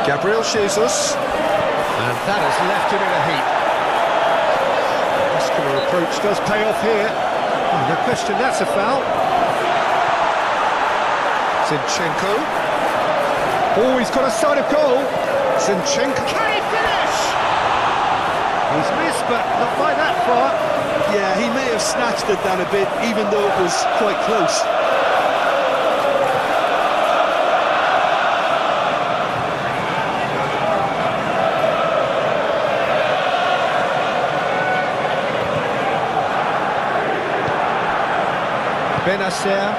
Gabriel Jesus. And that has left him in a heap. Muscular approach does pay off here. Oh, no question, that's a foul. Zinchenko. Oh, he's got a side of goal. Zinchenko. Can he finish? He's missed, but not by that far. Yeah, he may have snatched at that a bit, even though it was quite close. Benacer.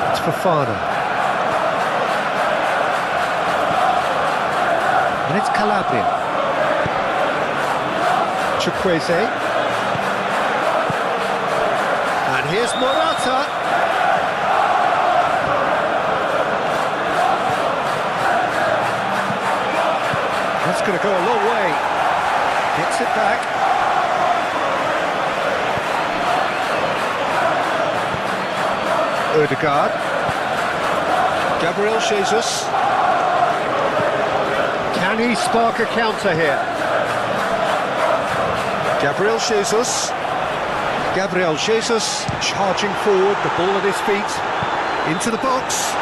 It's Fofana. And it's Calabria. Chukwueze. And here's Morata. That's going to go a long way. Gets it back. Ødegaard. Gabriel Jesus. Can he spark a counter here? Gabriel Jesus. Gabriel Jesus charging forward, the ball at his feet, into the box.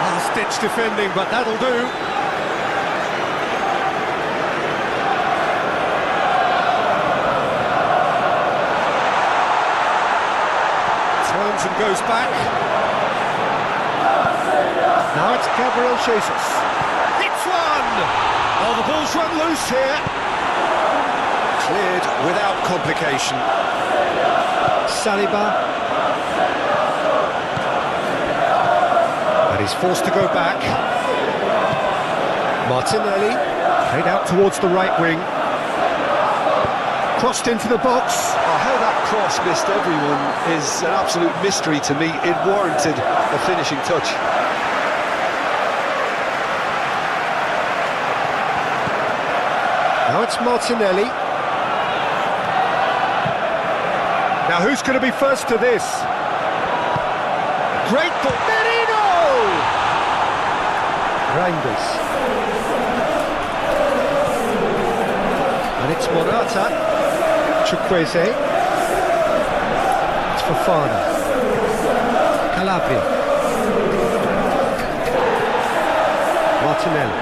Last-ditch defending, but that'll do. Turns and goes back. Now it's Gabriel Jesus. It's one! Oh, the ball's run loose here. Cleared without complication. Saliba. And he's forced to go back. Martinelli. Played out towards the right wing. Crossed into the box. Oh, how that cross missed everyone is an absolute mystery to me. It warranted a finishing touch. Now it's Martinelli. Now who's going to be first to this? Great ball. Merino! Reinders. And it's Morata. Chukwueze. It's Fofana. Calabria. Martinelli.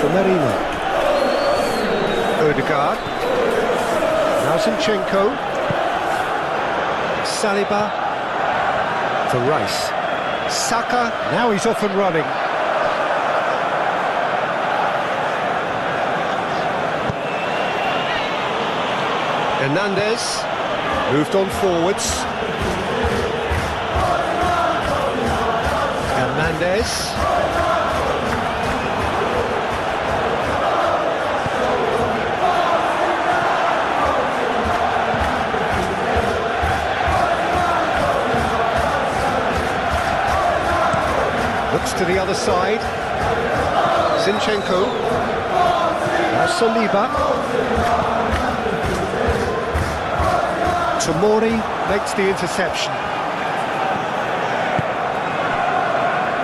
For Merino. Ødegaard. Now Zinchenko. Saliba. For Rice. Saka. Now he's off and running. Hernandez. Moved on forwards. Hernandez. Looks to the other side. Zinchenko. Now Saliba. Tomori makes the interception.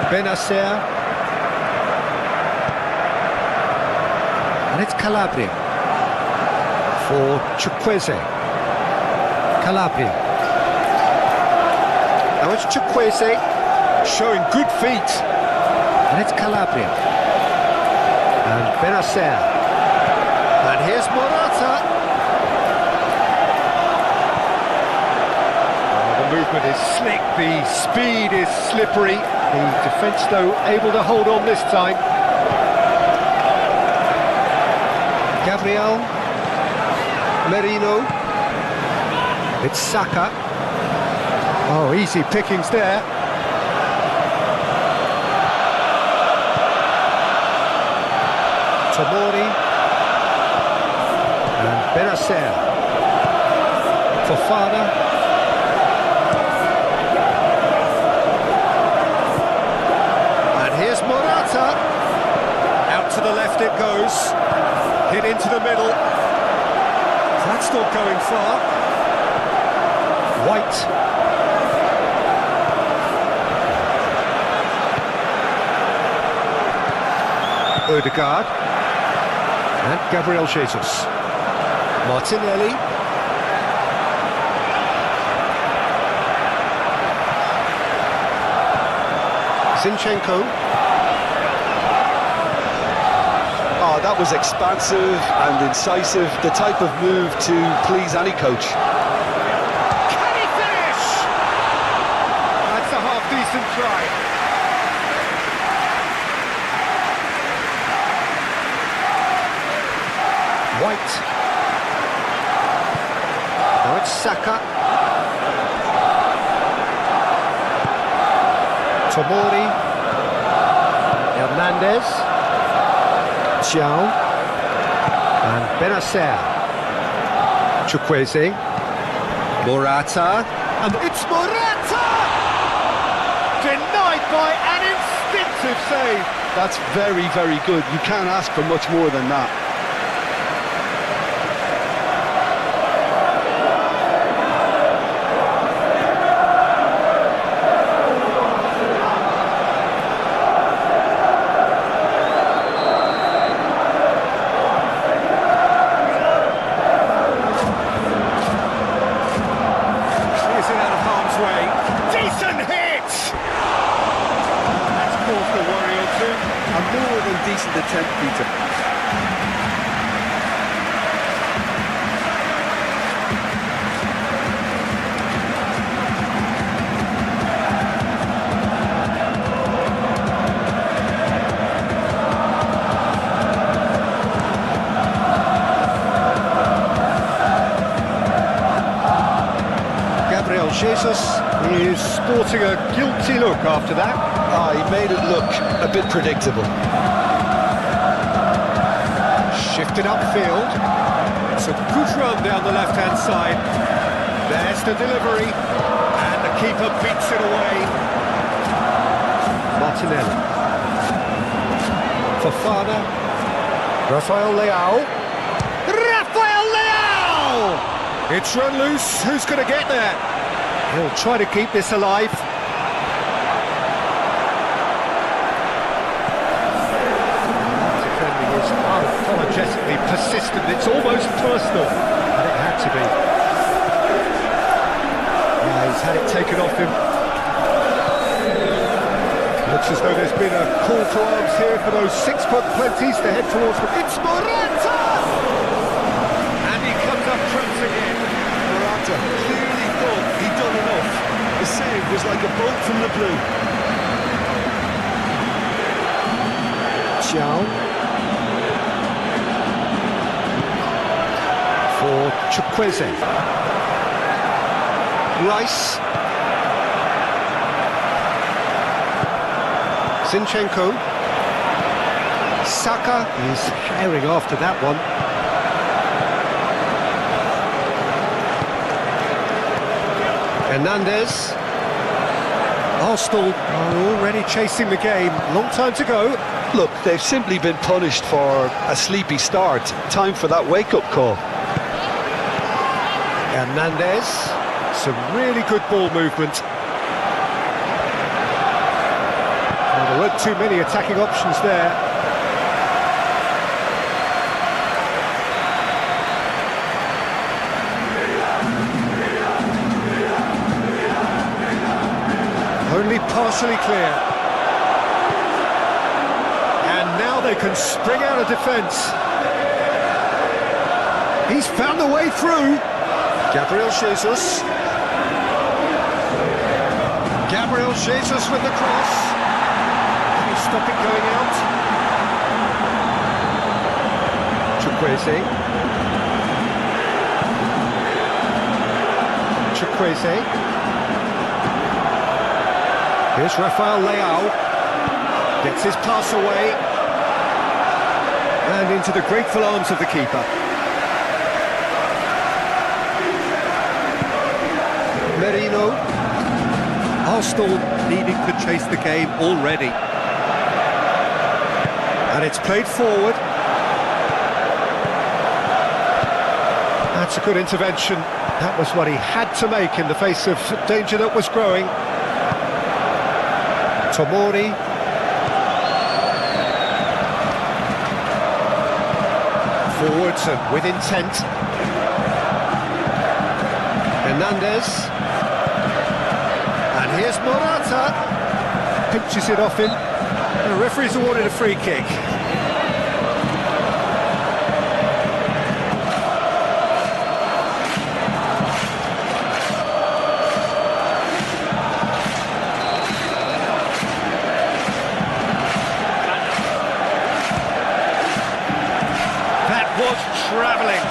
Benacer. And it's Calabria. For Chukwueze. Calabria. Now it's Chukwueze. Showing good feet. And it's Calabria. And Benacer. And here's Morata. Oh, the movement is slick, the speed is slippery. The defence, though, able to hold on this time. Gabriel. Merino. It's Saka. Oh, easy pickings there. Tomori and Benacer. Fofana. And here's Morata. Out to the left it goes. Hit into the middle. That's not going far. White. Odegaard. And Gabriel Jesus. Martinelli. Zinchenko. Oh, that was expansive and incisive, the type of move to please any coach. Can he finish? That's a half-decent try. White. Now it's Saka. Tomori. Hernandez. Xiao. And Benacer. Chukwueze. Morata. And it's Morata! Denied by an instinctive save. That's very, very good. You can't ask for much more than that. Decent attempt, Peter. Gabriel Jesus is sporting a guilty look after that. Ah, he made it look a bit predictable. Shifted upfield. It's a good run down the left-hand side. There's the delivery. And the keeper beats it away. Martinelli. Fofana. Rafael Leao. Rafael Leao! It's run loose. Who's going to get there? He'll try to keep this alive. Unapologetically persistent, it's almost personal, and it had to be. Yeah, he's had it taken off him. Looks as though there's been a call to arms here for those 6-foot plenties to head towards them. It's Morata! And he comes up trumps again. Morata clearly thought he'd done enough. The save was like a bolt from the blue. Xiao. For Chukwueze. Rice. Zinchenko. Saka is herring after that one. Hernandez. Arsenal are already chasing the game. Long time to go. Look, they've simply been punished for a sleepy start. Time for that wake-up call. Hernandez, some really good ball movement. Well, there weren't too many attacking options there. Only partially clear. And now they can spring out of defence. He's found the way through. Gabriel Jesus. Gabriel Jesus with the cross. Can he stop it going out? Chukwueze. Chukwueze. Here's Rafael Leao. Gets his pass away. And into the grateful arms of the keeper. Merino. Arsenal needing to chase the game already. And it's played forward. That's a good intervention. That was what he had to make in the face of danger that was growing. Tomori. Forwards and with intent. Hernandez. And here's Morata. Pinches it off him. And the referee's awarded a free kick. That was travelling.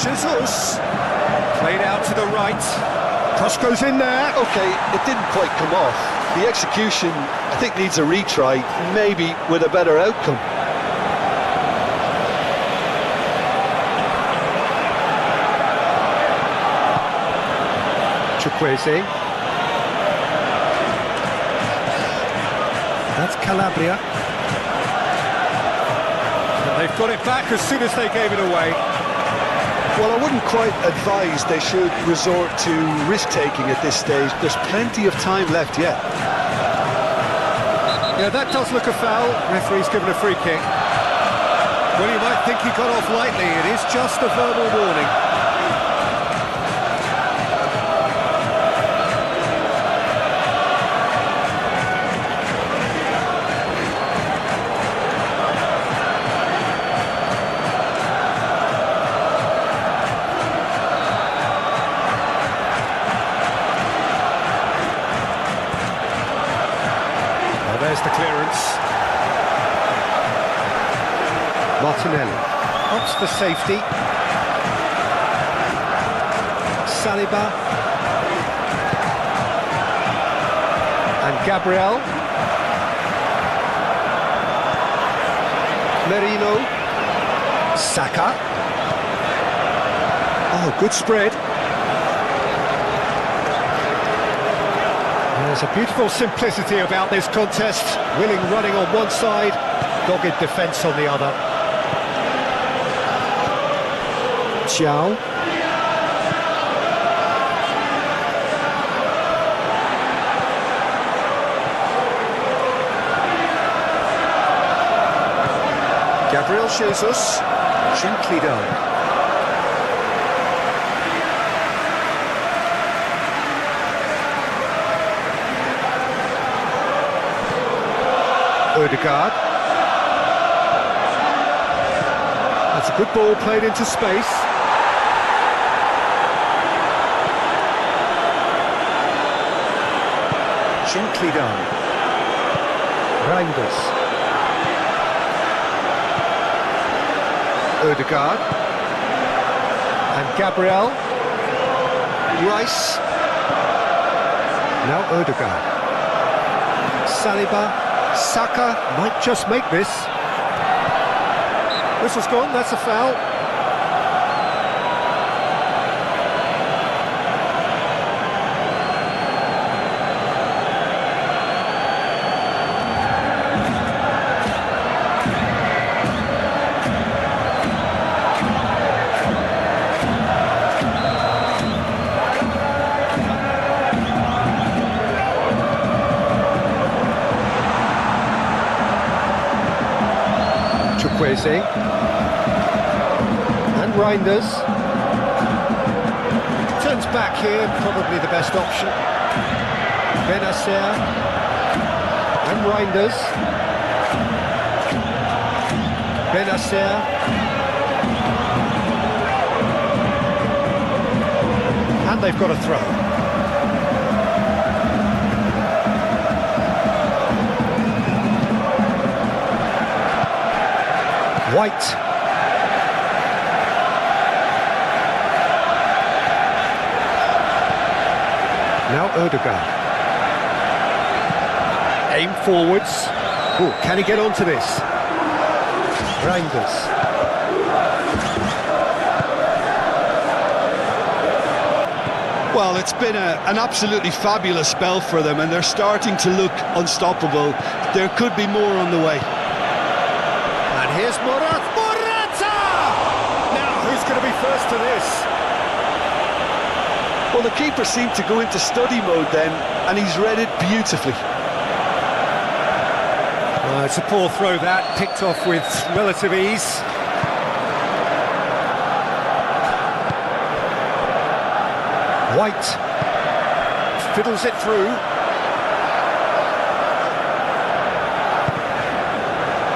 Jesus, played out to the right, cross goes in there. Okay, it didn't quite come off. The execution, I think, needs a retry, maybe with a better outcome. Chukwueze. That's Calabria. And they've got it back as soon as they gave it away. Well, I wouldn't quite advise they should resort to risk-taking at this stage. There's plenty of time left yet. Yeah, that does look a foul. Referee's given a free kick. Well, you might think he got off lightly. It is just a verbal warning. There's the clearance. Martinelli opts for safety. Saliba. And Gabriel. Merino. Saka. Oh, good spread. There's a beautiful simplicity about this contest. Willing running on one side, dogged defence on the other. Xiao. Gabriel Jesus. Gently done. Odegaard. That's a good ball played into space. Gently done. Reinders. Odegaard. And Gabriel. Rice. Now Odegaard. Saliba. Saka might just make this. Whistle's gone, that's a foul. Chukwueze and Reinders. Turns back here, probably the best option. Benacer and Reinders. Benacer. And they've got a throw. White. Now Odegaard. Aim forwards. Oh, can he get onto this? Reinders. Well, it's been an absolutely fabulous spell for them, and they're starting to look unstoppable. There could be more on the way. And here's Morata! Now, who's going to be first to this? Well, the keeper seemed to go into study mode then, and he's read it beautifully. It's a poor throw that, picked off with relative ease. White fiddles it through.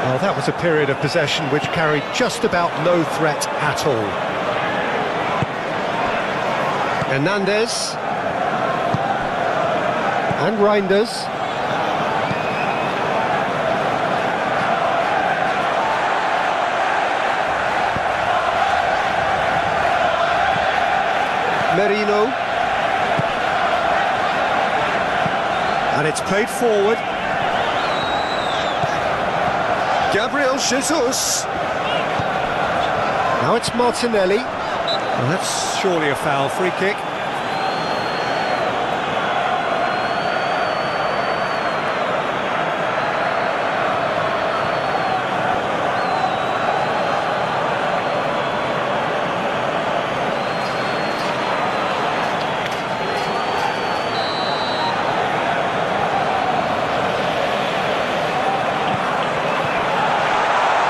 Well, that was a period of possession which carried just about no threat at all. Hernandez and Reinders. Merino, and it's played forward. Gabriel Jesus. Now it's Martinelli. Well, that's surely a foul. Free kick.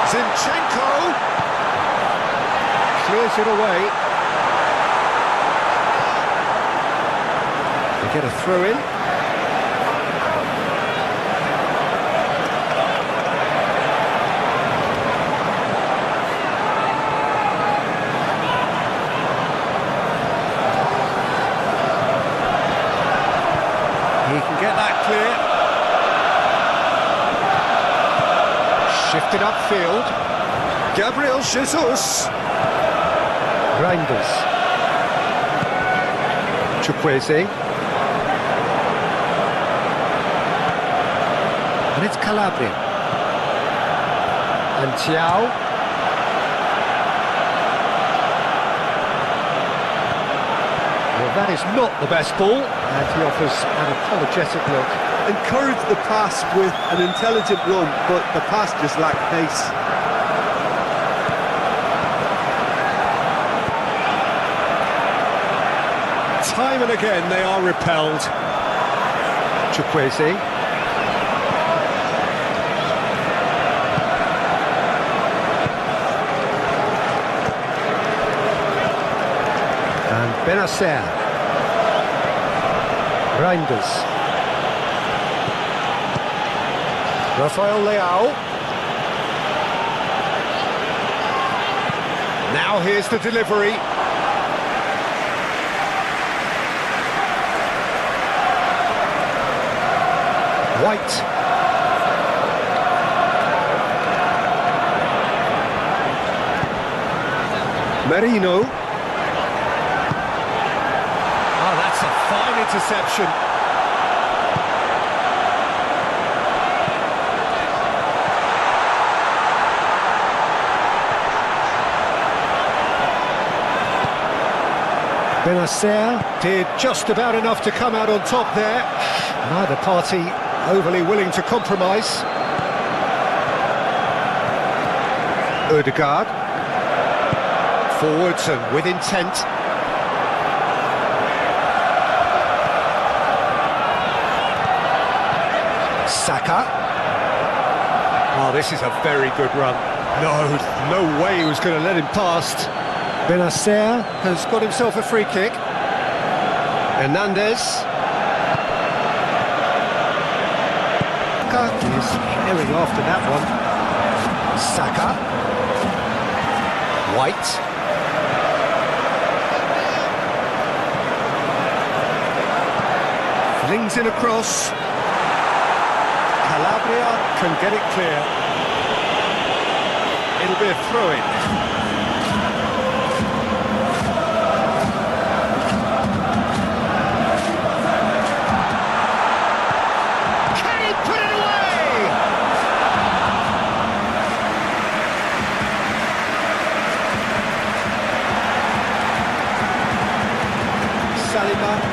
Zinchenko Clears it away. They get a throw in. He can get that clear. Shifted upfield. Gabriel Jesus. Reinders. Chukwueze. And it's Calabria. And Thiaw. Well, that is not the best ball. And he offers an apologetic look. Encouraged the pass with an intelligent run, but the pass just lacked pace. Time and again they are repelled. Chukwueze. And Benacer. Reinders. Rafael Leao. Now here's the delivery. White. Merino. Oh, that's a fine interception. Benacer did just about enough to come out on top there. Neither party overly willing to compromise. Ødegaard. Forwards and with intent. Saka. Oh, this is a very good run. No way he was going to let him past. Benacer has got himself a free kick. Hernandez. Is herring after that one. Saka. White. Flings in across. Calabria can get it clear. It'll be a throw-in. Salima.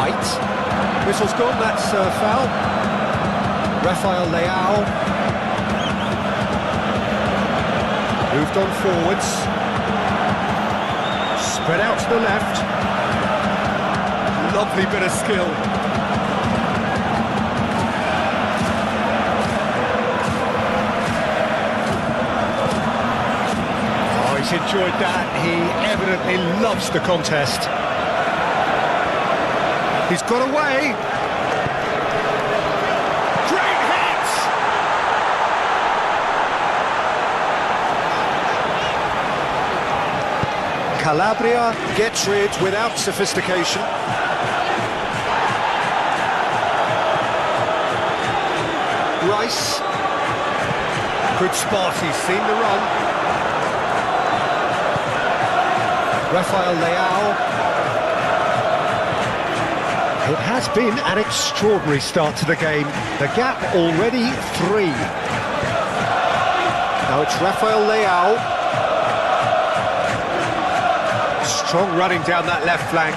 White. Whistle's gone, that's foul. Rafael Leao. Moved on forwards. Spread out to the left. Lovely bit of skill. Oh, he's enjoyed that. He evidently loves the contest. He's got away. Great hit! Calabria gets rid without sophistication. Rice. Good spot, he's seen the run. Rafael Leao. It has been an extraordinary start to the game. The gap already 3. Now it's Rafael Leao. Strong running down that left flank.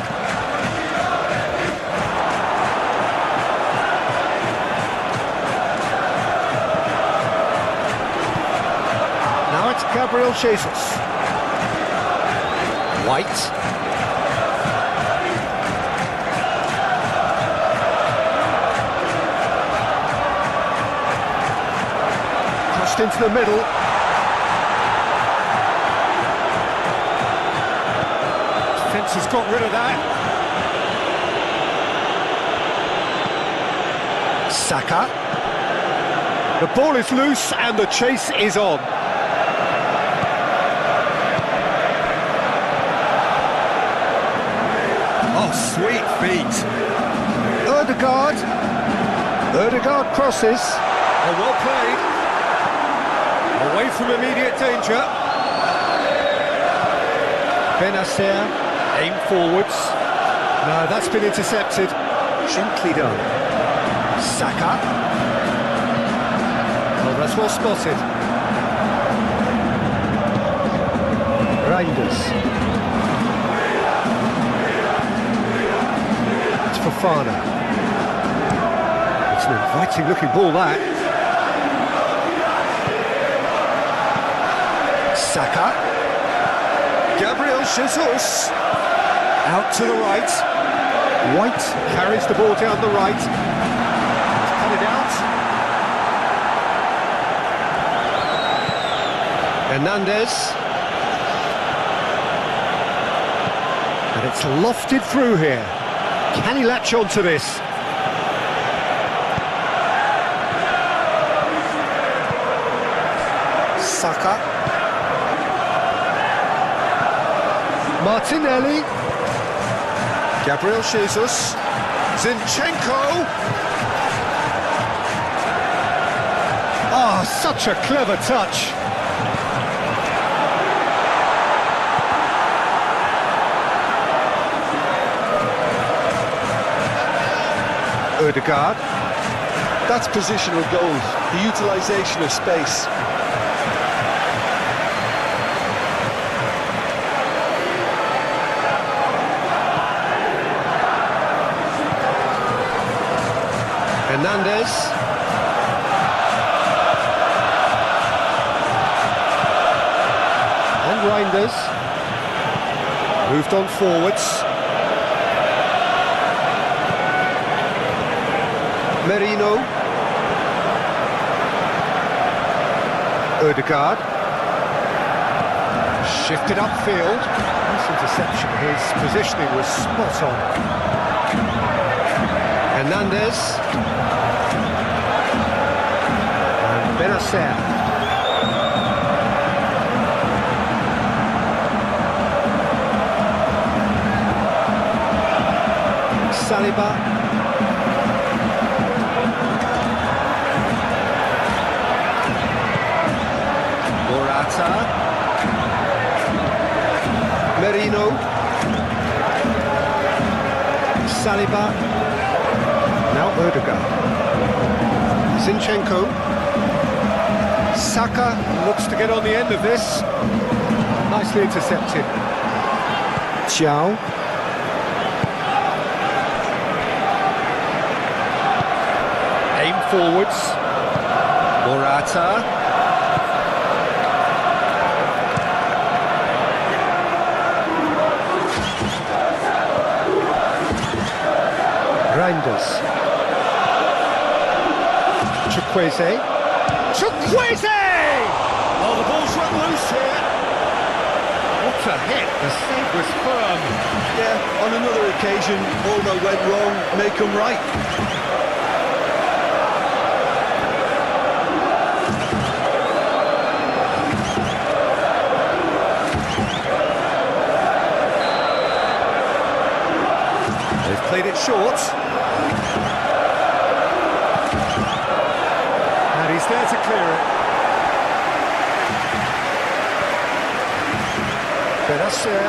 Now it's Gabriel Jesus. White. Crossed into the middle. Defence has got rid of that. Saka. The ball is loose and the chase is on. Oh, sweet feet. Ødegaard crosses. Oh, well played. Away from immediate danger. Benacer, aim forwards. No, that's been intercepted. Gently done. Saka. Oh, that's well spotted. Reinders. It's Fofana. It's an inviting looking ball, that. Saka. Gabriel Jesus. Out to the right. White carries the ball down the right. He's cut it out. Hernandez. And it's lofted through here. Can he latch on to this? Saka. Martinelli. Gabriel Jesus. Zinchenko. Ah, such a clever touch. Ødegaard. That's positional gold, the utilisation of space. Hernandez. And Reinders. Moved on forwards. Merino. Ødegaard. Shifted upfield. Nice interception. His positioning was spot on. Hernandez. And Benacer. Saliba. Morata. Merino. Saliba. Now Ødegaard. Zinchenko. Saka looks to get on the end of this. Nicely intercepted. Thiaw. forwards. Morata. Reinders. Chukwueze. Chukwueze! Oh, the ball's run loose here. What a hit, the save was firm. Yeah, on another occasion, all that went wrong may come right. They've played it short. And he's there to clear it. Benacer.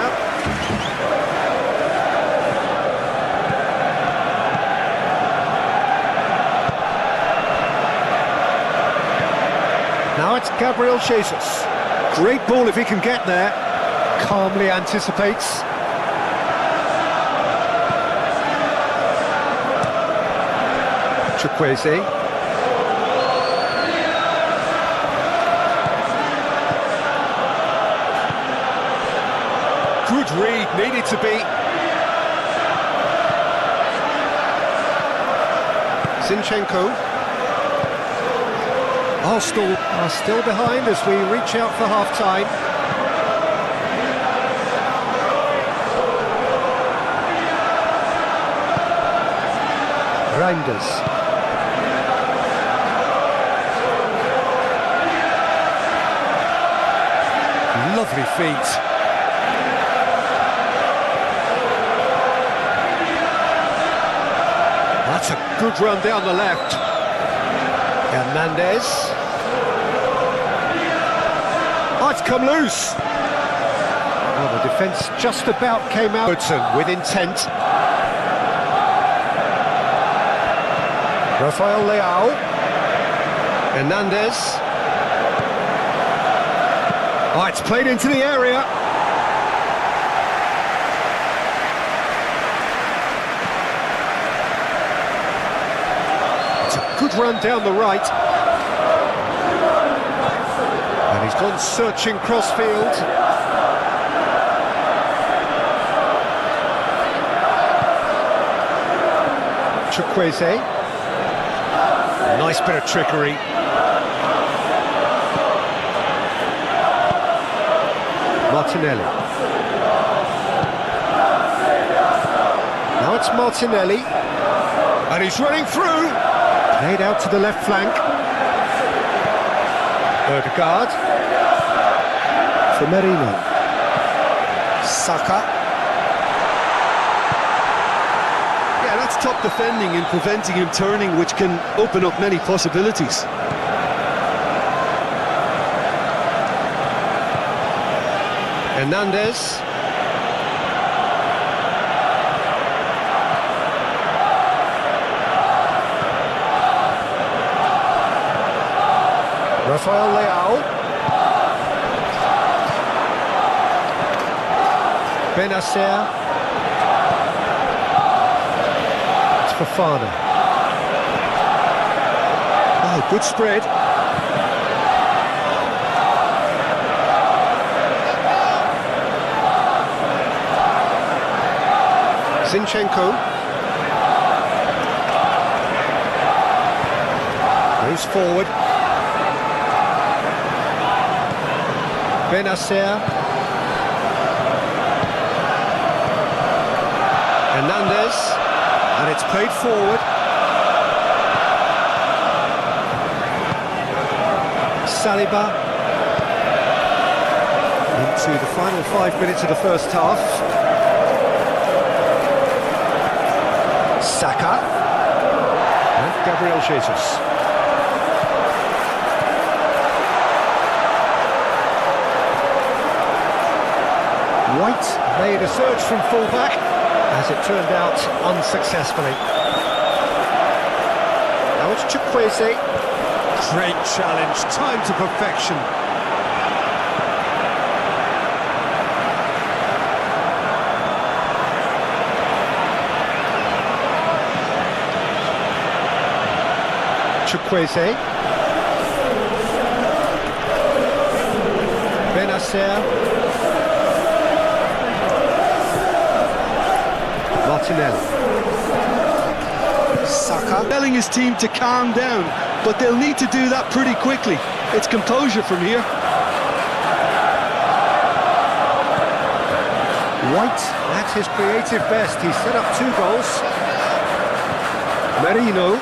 Now it's Gabriel Jesus. Great ball if he can get there. Calmly anticipates. Chukwueze. Good read, needed to be. Zinchenko. Arsenal are still behind as we reach out for half-time. Reinders. Lovely feet. That's a good run down the left. Hernandez. Oh, it's come loose. Well, the defence just about came out. Hudson with intent. Rafael Leao. Hernandez. Oh, it's played into the area. It's a good run down the right. And he's gone searching crossfield. Chukwueze. Nice bit of trickery. Martinelli. Now it's Martinelli. And he's running through. Played out to the left flank. Ødegaard. For Merino. Saka. Yeah, that's top defending and preventing him turning, which can open up many possibilities. Hernandez. Rafael Leao. Benacer. It's Fofana. Oh, good spread. Zinchenko. Moves forward. Benacer. Hernandez. And it's played forward. Saliba. Into the final 5 minutes of the first half. Saka. And Gabriel Jesus. White made a surge from fullback, as it turned out unsuccessfully. Now it's Chukwueze. Great challenge, time to perfection. Chukwueze. Benacer. Martinelli. Saka. Telling his team to calm down, but they'll need to do that pretty quickly. It's composure from here. White at his creative best. He set up 2 goals. Merino.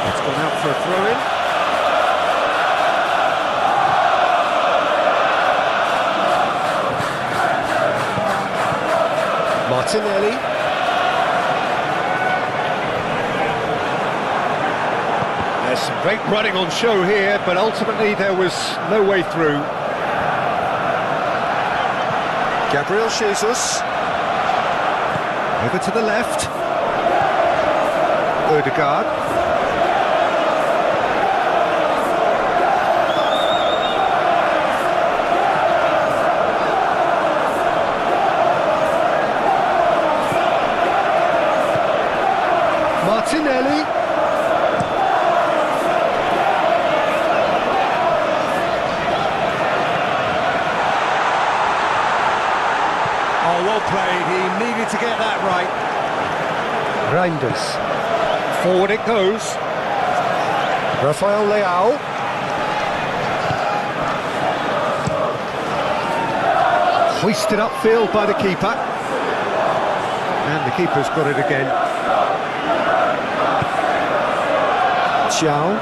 It's gone out for a throw-in. Martinelli. There's some great running on show here, but ultimately there was no way through. Gabriel Jesus. Over to the left. Odegaard. Martinelli. Oh, well played. He needed to get that right. Reinders. Forward it goes. Rafael Leao. Hoisted upfield by the keeper. And the keeper's got it again. Xiao.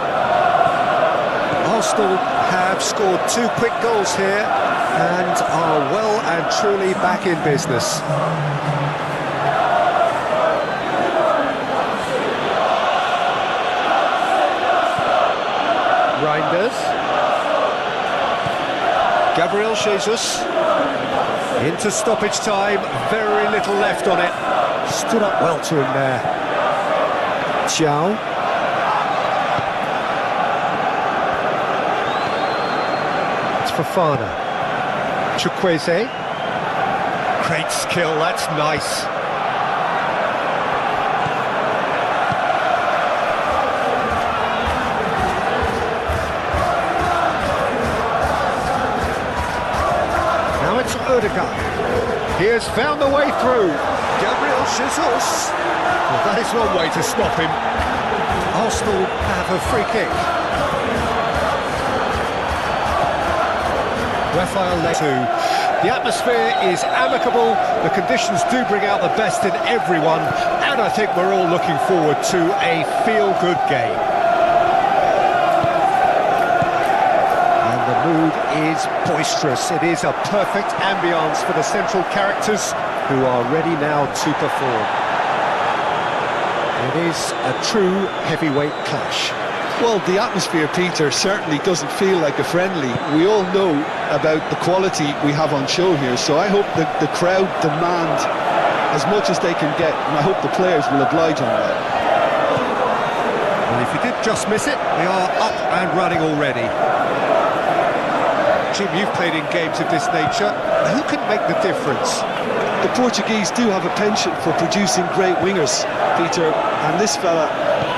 Arsenal have scored 2 quick goals here and are well and truly back in business. Reinders. Gabriel Jesus. Into stoppage time, very little left on it. Stood up well to him there. Xiao. It's Fofana. Chukwueze. Great skill, that's nice. Now it's Odegaard. He has found the way through. Gabriel Jesus. Well, that is one way to stop him. Arsenal have a free kick. Rafael Leao. The atmosphere is amicable, the conditions do bring out the best in everyone, and I think we're all looking forward to a feel-good game. And the mood is boisterous. It is a perfect ambience for the central characters who are ready now to perform. It is a true heavyweight clash. Well, the atmosphere, Peter, certainly doesn't feel like a friendly. We all know about the quality we have on show here, so I hope that the crowd demand as much as they can get, and I hope the players will oblige on that. Well, if you did just miss it, we are up and running already. Jim, you've played in games of this nature. Who can make the difference? The Portuguese do have a penchant for producing great wingers, Peter, and this fella,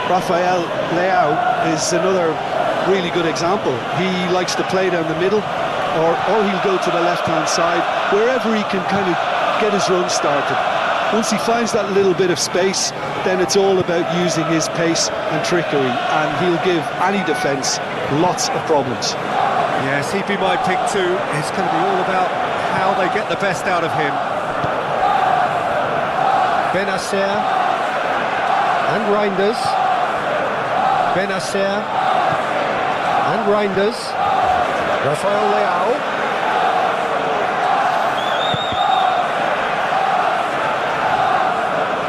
Rafael Leao, is another really good example. He likes to play down the middle, or he'll go to the left-hand side, wherever he can kind of get his run started. Once he finds that little bit of space, then it's all about using his pace and trickery, and he'll give any defence lots of problems. Yes, he'd be my pick too. It's going to be all about how they get the best out of him. Benacer and Reinders. Benacer and Reinders. Rafael Leao.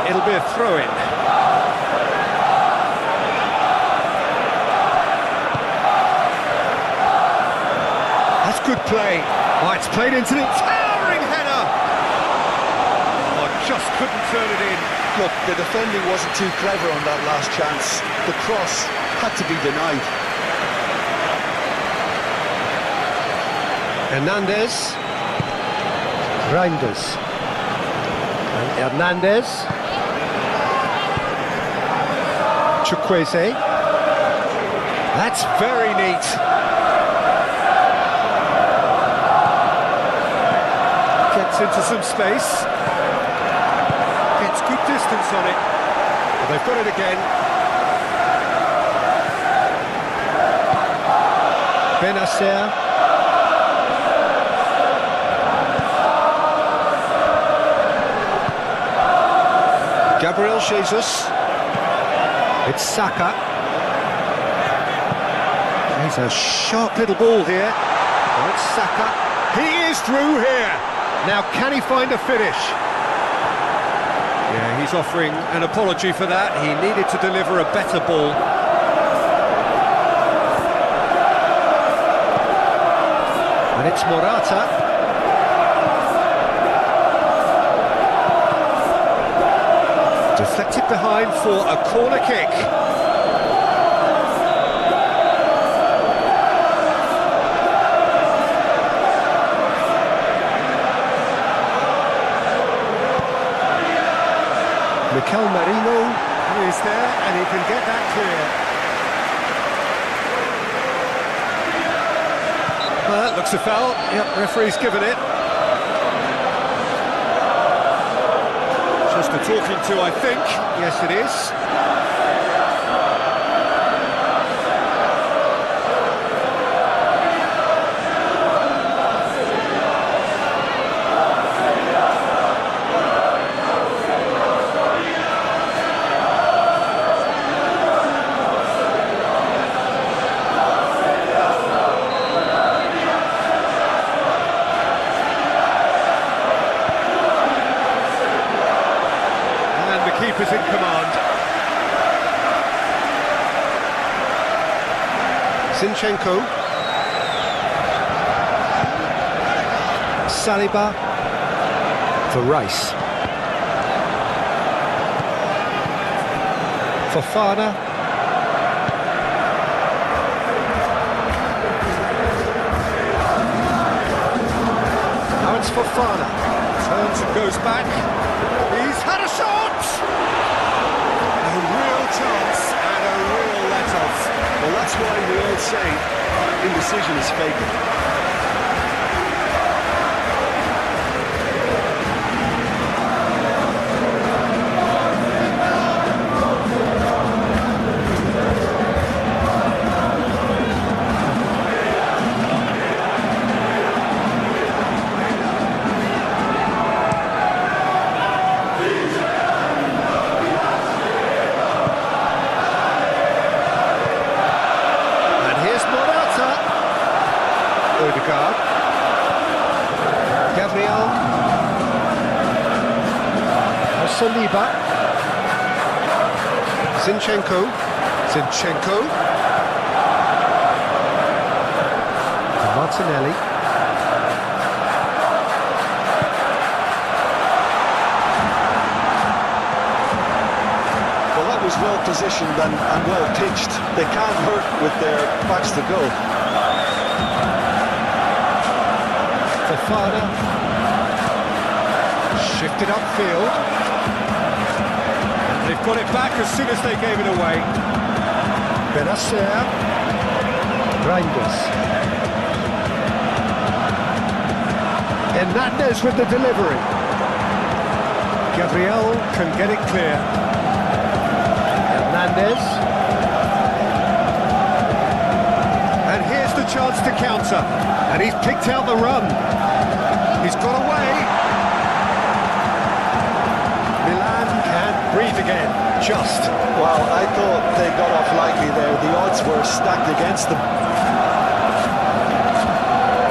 It'll be a throw-in. That's good play. Oh, it's played into the towering header. Oh, just couldn't turn it in. Look, the defending wasn't too clever on that last chance. The cross had to be denied. Hernandez. Reinders. And Hernandez. Chukwueze. That's very neat. Gets into some space. Gets good distance on it. But they've got it again. Benacer. Gabriel Jesus. It's Saka. He's a sharp little ball here. Oh, it's Saka. He is through here. Now, can he find a finish? Yeah, he's offering an apology for that. He needed to deliver a better ball. And it's Morata. Deflected behind for a corner kick. Mikel Merino is there and he can get that clear. Well, that looks a foul. Yep, referee's given it. Just a talking to, I think. Yes, it is. Keeper's in command. Zinchenko. Saliba for Rice. Fofana. Now it's Fofana. Turns and goes back. He's had a shot! A real chance and a real let-off. Well, that's why we all say indecision is fatal. Gabriel. Saliba. Zinchenko. Martinelli. Well, that was well positioned and well pitched. They can't hurt with their backs to goal. Fofana shifted upfield. They've got it back as soon as they gave it away. Benacer. Reinders. Hernandez with the delivery. Gabriel can get it clear. Hernandez. And here's the chance to counter. And he's picked out the run. He's got away. Milan can't breathe again. Just. Well, I thought they got off lightly there. The odds were stacked against them.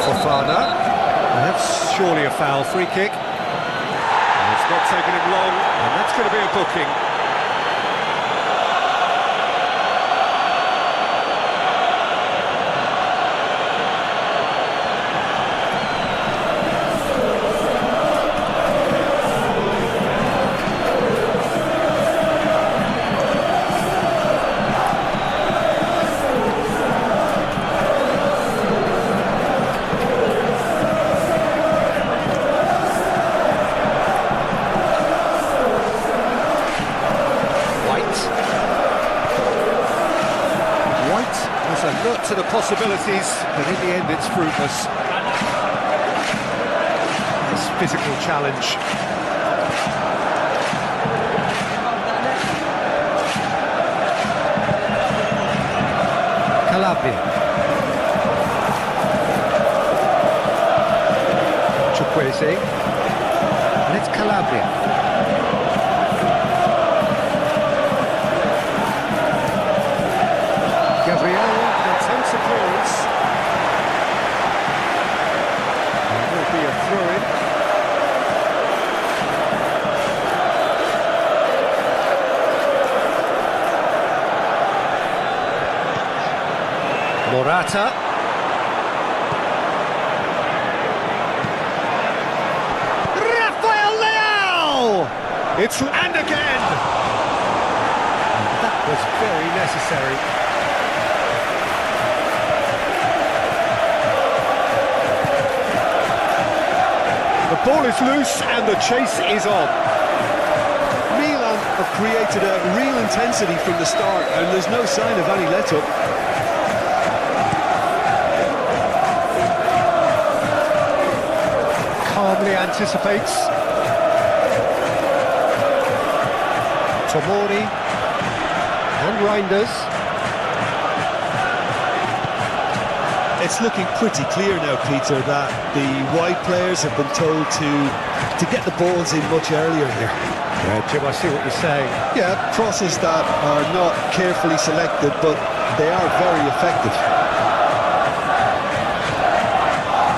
Fofana. That's surely a foul. Free kick. And it's not taken him long. And that's going to be a booking. alert to the possibilities, but in the end it's fruitless. This physical challenge. Calabria. Chukwueze. And it's Calabria. Gabriel, intense appearance. It will be a throw-in. Morata. Rafael Leao! It's and again! That was very necessary. The ball is loose and the chase is on. Milan have created a real intensity from the start and there's no sign of any let-up. Calmly anticipates. Tomori and Reinders. It's looking pretty clear now, Peter, that the wide players have been told to get the balls in much earlier here. Yeah, Jim, I see what you're saying. Yeah, crosses that are not carefully selected, but they are very effective.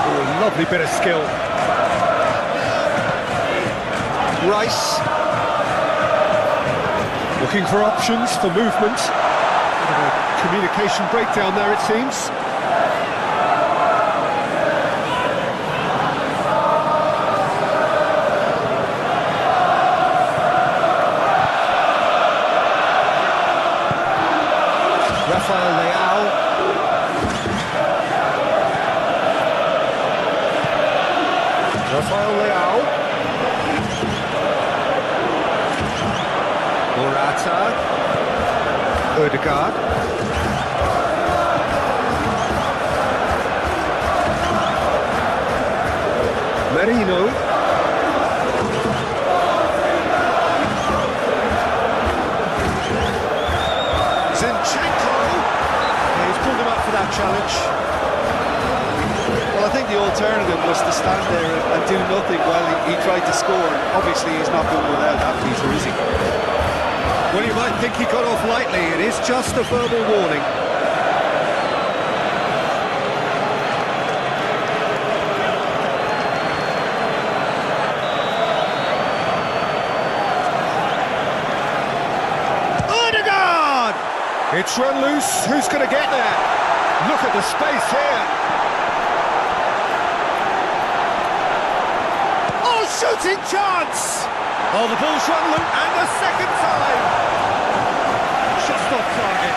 Oh, lovely bit of skill. Rice. Looking for options for movement. Bit of a communication breakdown there, it seems. Rafael Leao. Rafael Leao. Morata. Ødegaard. Merino. That challenge. Well, I think the alternative was to stand there and do nothing while he tried to score. Obviously, he's not going without that, Peter, is he? Well, you might think he got off lightly. It is just a verbal warning. Ødegaard! It's run loose. Who's going to get there? Look at the space here. Oh, shooting chance! Oh, the ball's run loose, and the second time! Just off target.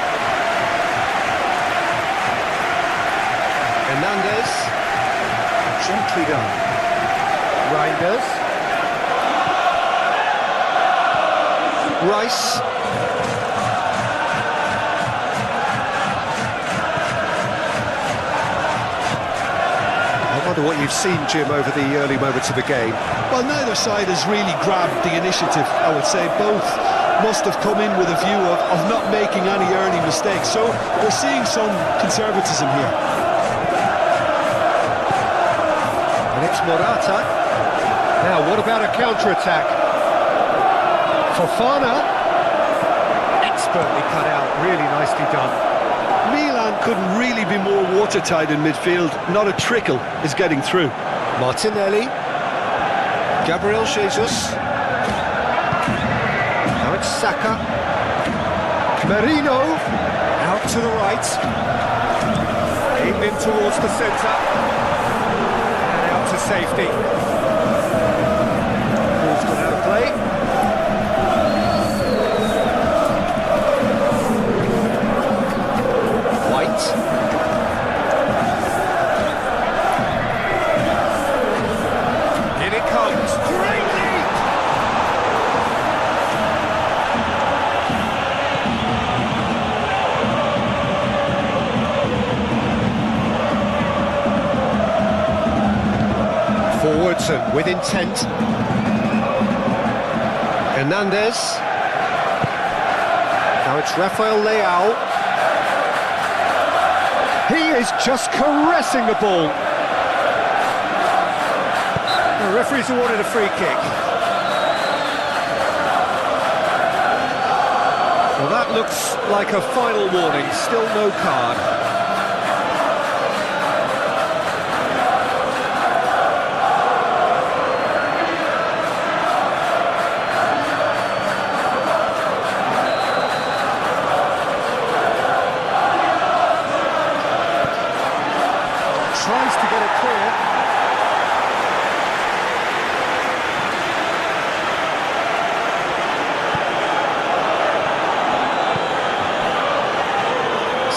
Hernandez. Gently done. Reinders. Rice. I wonder what you've seen, Jim, over the early moments of the game. Well, neither side has really grabbed the initiative, I would say. Both must have come in with a view of not making any early mistakes. So we're seeing some conservatism here. And it's Morata. Now, what about a counter-attack? Fofana. Expertly cut out, really nicely done. Milan couldn't really be more watertight in midfield. Not a trickle is getting through. Martinelli. Gabriel Jesus. Now it's Saka. Merino. Out to the right. Aimed in towards the centre. And out to safety. Ball's gone out of play. In it comes. Great lead! Forwardson with intent. Hernandez. Now it's Rafael Leao. He is just caressing the ball. The referee's awarded a free kick. Well, that looks like a final warning, still no card. Tries to get it clear.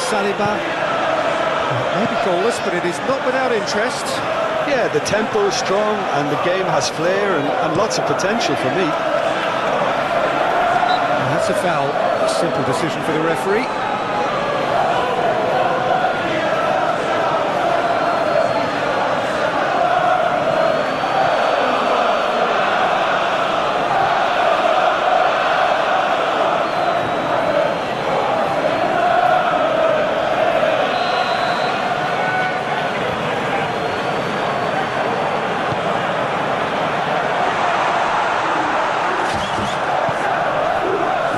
Saliba, maybe goalless, but it is not without interest. Yeah, the tempo is strong and the game has flair and lots of potential for me. And that's a foul. A simple decision for the referee.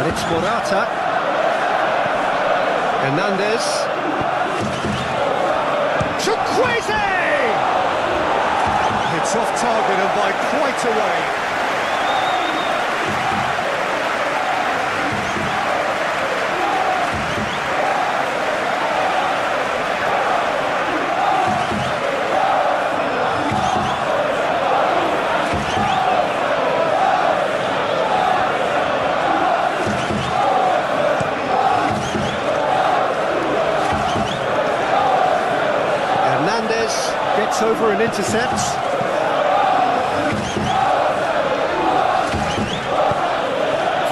It's Morata. Hernandez. Chukwueze! It's off target and by quite a way. Gets over and intercepts.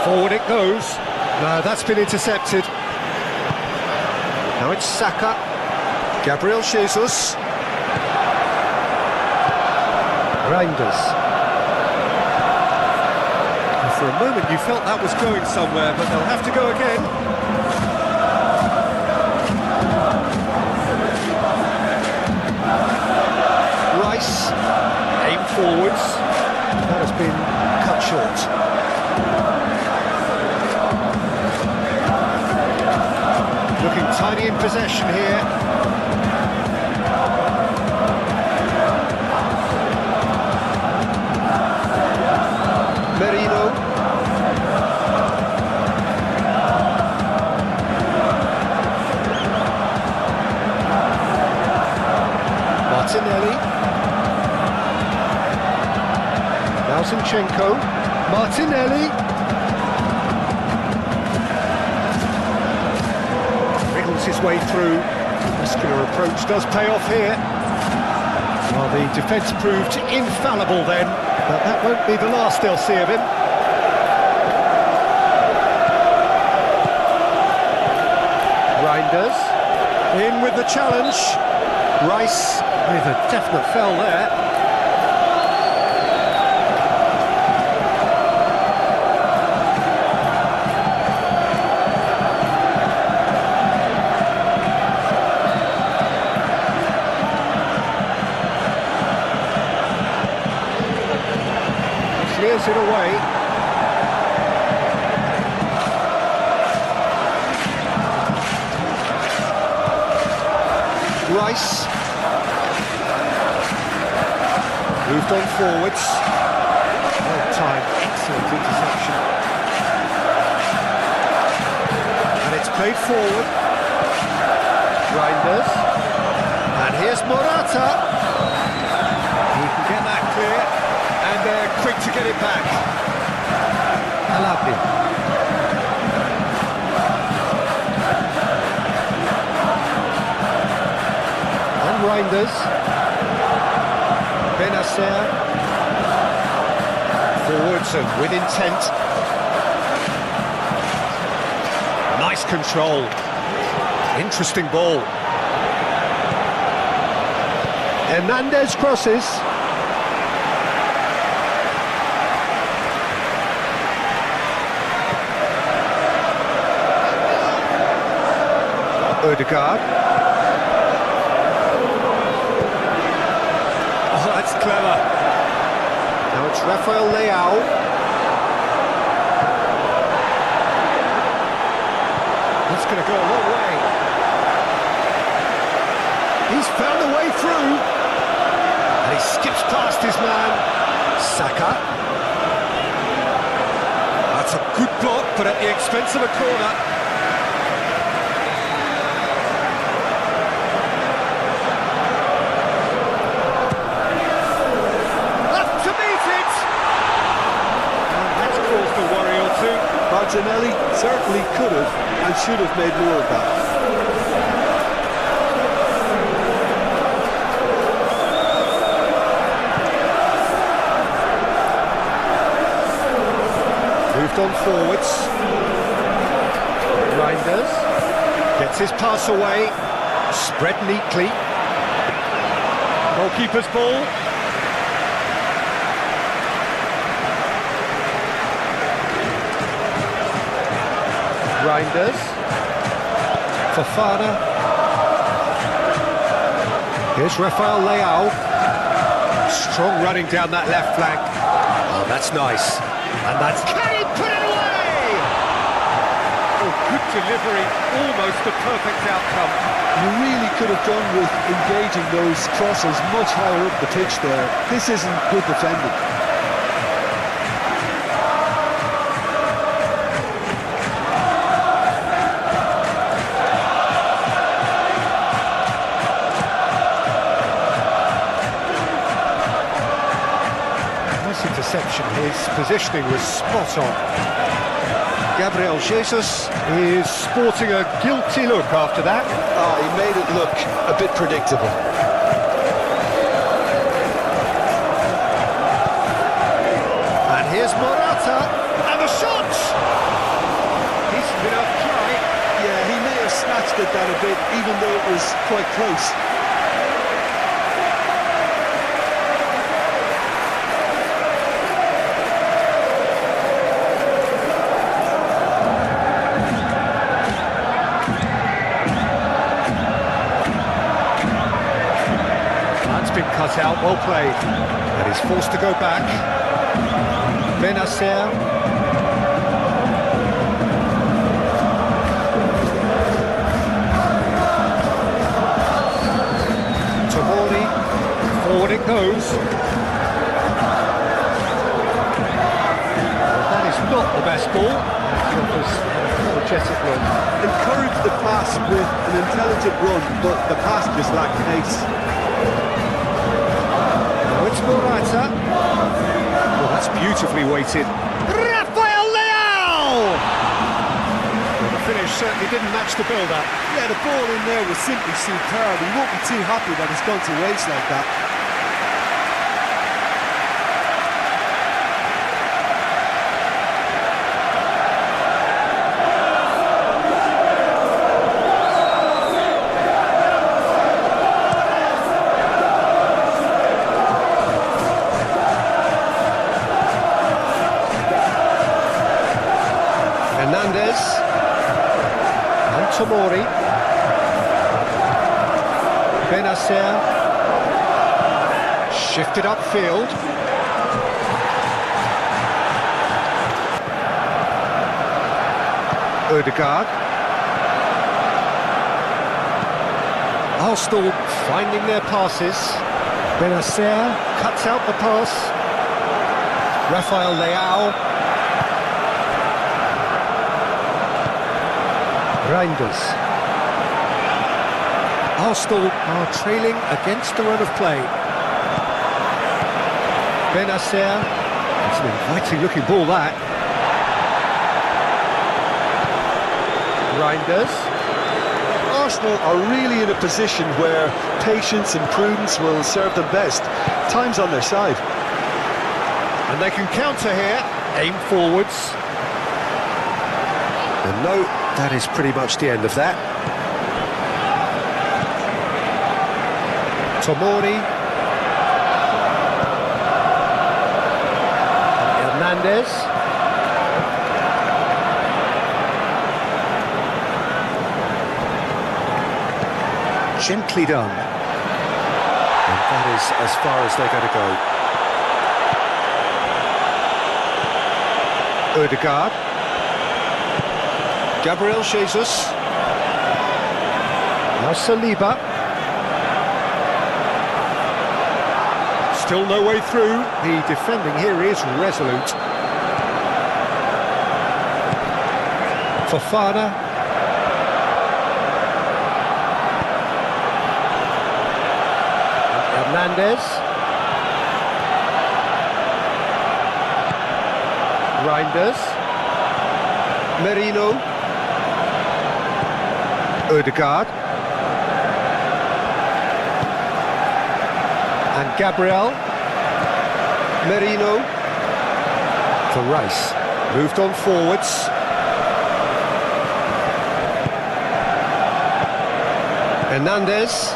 Forward it goes. No, that's been intercepted. Now it's Saka. Gabriel Jesus. Reinders. For a moment you felt that was going somewhere, but they'll have to go again. Aim forwards. That has been cut short. Looking tidy in possession here. Merino. Martinelli. Zinchenko, Martinelli. Wriggles his way through. Muscular approach does pay off here. Well, the defence proved infallible then, but that won't be the last they'll see of him. Reinders, in with the challenge. Rice with a definite foul there. Clears it away. Rice. Moved on forwards. Well timed, excellent interception. And it's played forward. Reinders. And here's Morata. He can get that clear. And they're quick to get it back. Alabi. And Reinders. Benacer. Forwardson with intent. Nice control. Interesting ball. Hernandez crosses. Odegaard. Oh, that's clever. Now it's Rafael Leao. That's going to go a long way. He's found a way through. And he skips past his man, Saka. That's a good block, but at the expense of a corner. Up to meet it! And that's caused a worry or two. Martinelli certainly could have and should have made more of that. Moved on forwards. Reinders gets his pass away. Spread neatly. Goalkeeper's ball. Reinders. Fofana. Here's Rafael Leao. Strong running down that left flank. Oh, that's nice. And that's... Can he put it away? Oh, good delivery. Almost the perfect outcome. You really could have done with engaging those crosses much higher up the pitch there. This isn't good defending. Interception. His positioning was spot on. Gabriel Jesus is sporting a guilty look after that. Oh, he made it look a bit predictable. And here's Morata, and the shot! Decent enough try. Yeah, he may have snatched at that a bit, even though it was quite close. Cut out, well played, and he's forced to go back. Benacer. Tomori, forward it goes. Well, that is not the best ball. He offers an energetic run. Encouraged the pass with an intelligent run, but the pass just lacked pace. It's Morata. Well, that's beautifully weighted. Rafael Leao! Well, the finish certainly didn't match the build-up. Yeah, the ball in there was simply superb. He won't be too happy that it's gone to waste like that. And Tomori. Benacer. Shifted upfield. Odegaard. Arsenal finding their passes. Benacer cuts out the pass. Rafael Leao. Reinders. Arsenal are trailing against the run of play. Benacer. It's an inviting looking ball, that. Reinders. Arsenal are really in a position where patience and prudence will serve them best. Time's on their side. And they can counter here. Aim forwards. And no, that is pretty much the end of that. Tomori. Hernandez. Gently done. And that is as far as they're going to go. Ødegaard. Gabriel Jesus. Now Saliba. Still no way through. The defending here is resolute. Fofana. Hernandez. Reinders. Merino. Ødegaard. And Gabriel. Merino. For Rice. Moved on forwards. Hernandez.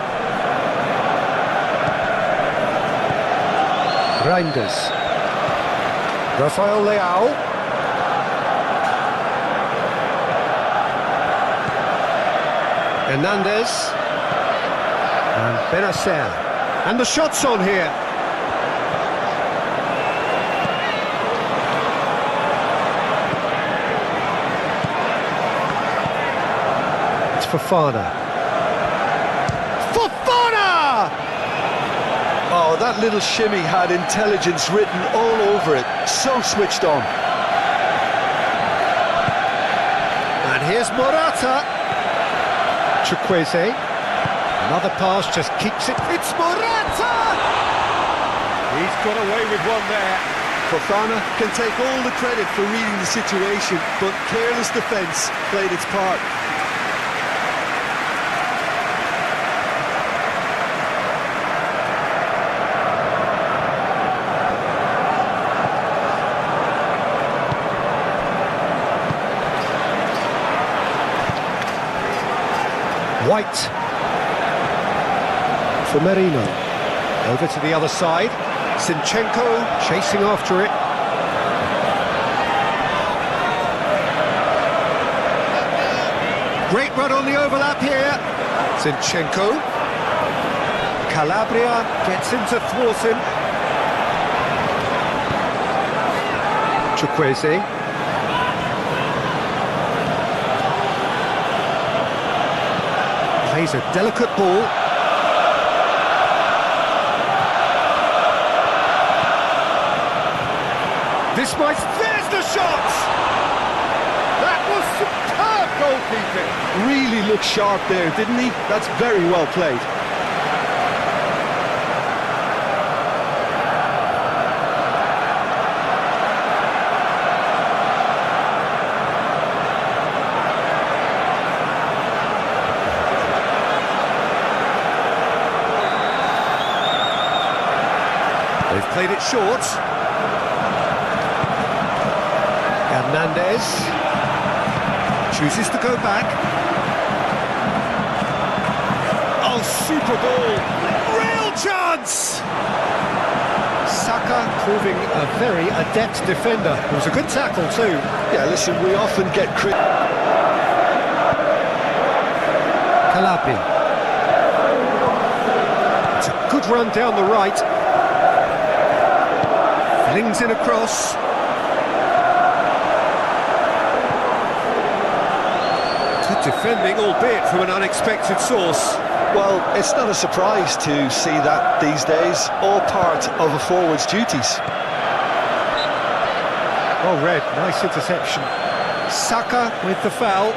Reinders. Rafael Leao. Hernandez. And Benacer. And the shot's on here. It's Fofana. Fofana! Oh, that little shimmy had intelligence written all over it. So switched on. And here's Morata. Chukwueze. Another pass just keeps it. It's Morata! He's got away with one there. Fofana can take all the credit for reading the situation, but careless defence played its part. White for Merino. Over to the other side. Zinchenko chasing after it. Great run on the overlap here. Zinchenko. Calabria gets him to thwart him. Chukwueze. Plays a delicate ball. This might... There's the shot! That was superb goalkeeping. Really looked sharp there, didn't he? That's very well played. They've played it short. Hernandez chooses to go back. Oh, super ball! Real chance! Saka proving a very adept defender. It was a good tackle too. Yeah, listen, we often get Calabria. It's a good run down the right. Flings in across. Good defending, albeit from an unexpected source. Well, it's not a surprise to see that these days, all part of a forward's duties. Well read, nice interception. Saka with the foul.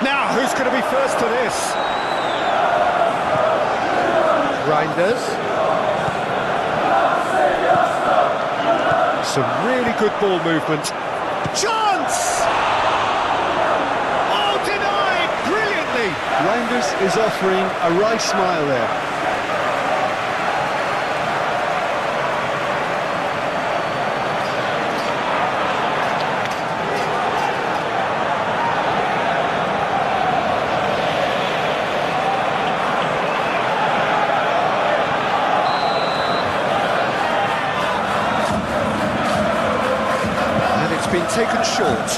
Now, who's going to be first to this? Reinders. Some really good ball movement. Chance! Oh, denied! Brilliantly! Reinders is offering a right smile there. taken short.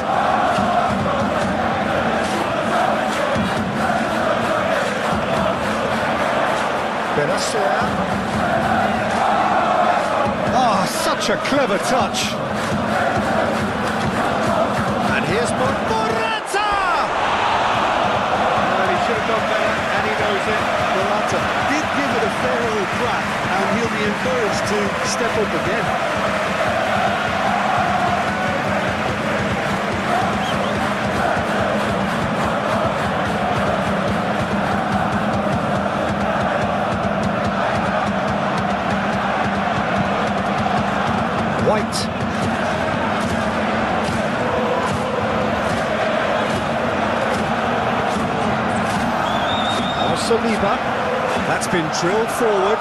Benacer. Ah, such a clever touch. And here's Morata! Well, he should have done better, and he knows it. Morata did give it a fair old crack, and he'll be encouraged to step up again. White. Saliba. That's been drilled forward.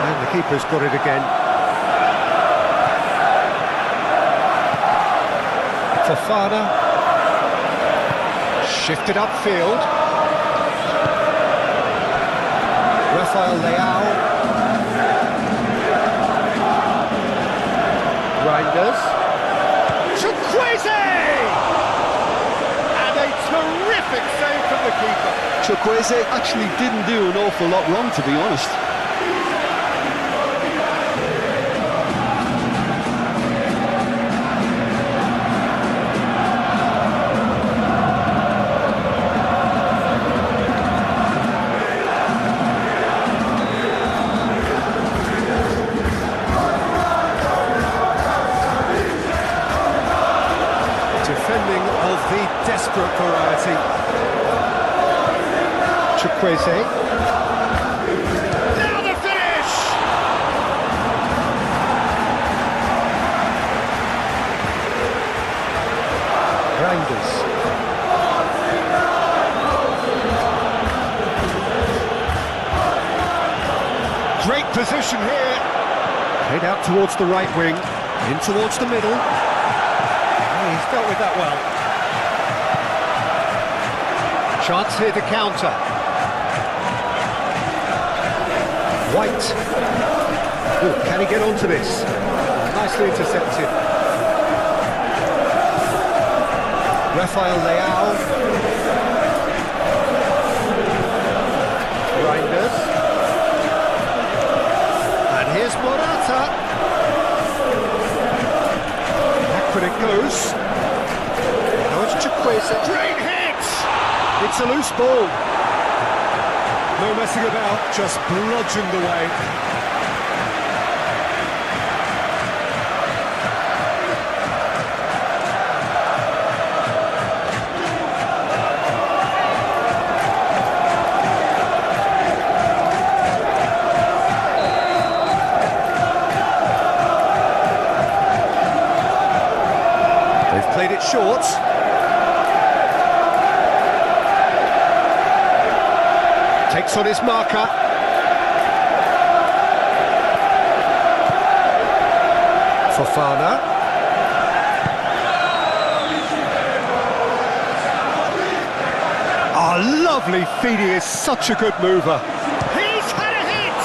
And the keeper's got it again. Fofana. Shifted upfield. Rafael Leao. Reinders. Chukwueze! And a terrific save from the keeper. Chukwueze actually didn't do an awful lot wrong, to be honest. Defending of the desperate variety. Chukwueze. Now the finish! Reinders. Great position here. Played out towards the right wing, in towards the middle. He's dealt with that well. Chance here to counter. White. Ooh, can he get onto this? Nicely intercepted. Rafael Leao. Reinders. And here's Morata. Back when it goes. Now it's Chukwueze. Great hit! It's a loose ball. No messing about, just bludgeoned away. They've played it short. Takes on his marker. Fofana. Oh, lovely feed, he is such a good mover. He's had a hit!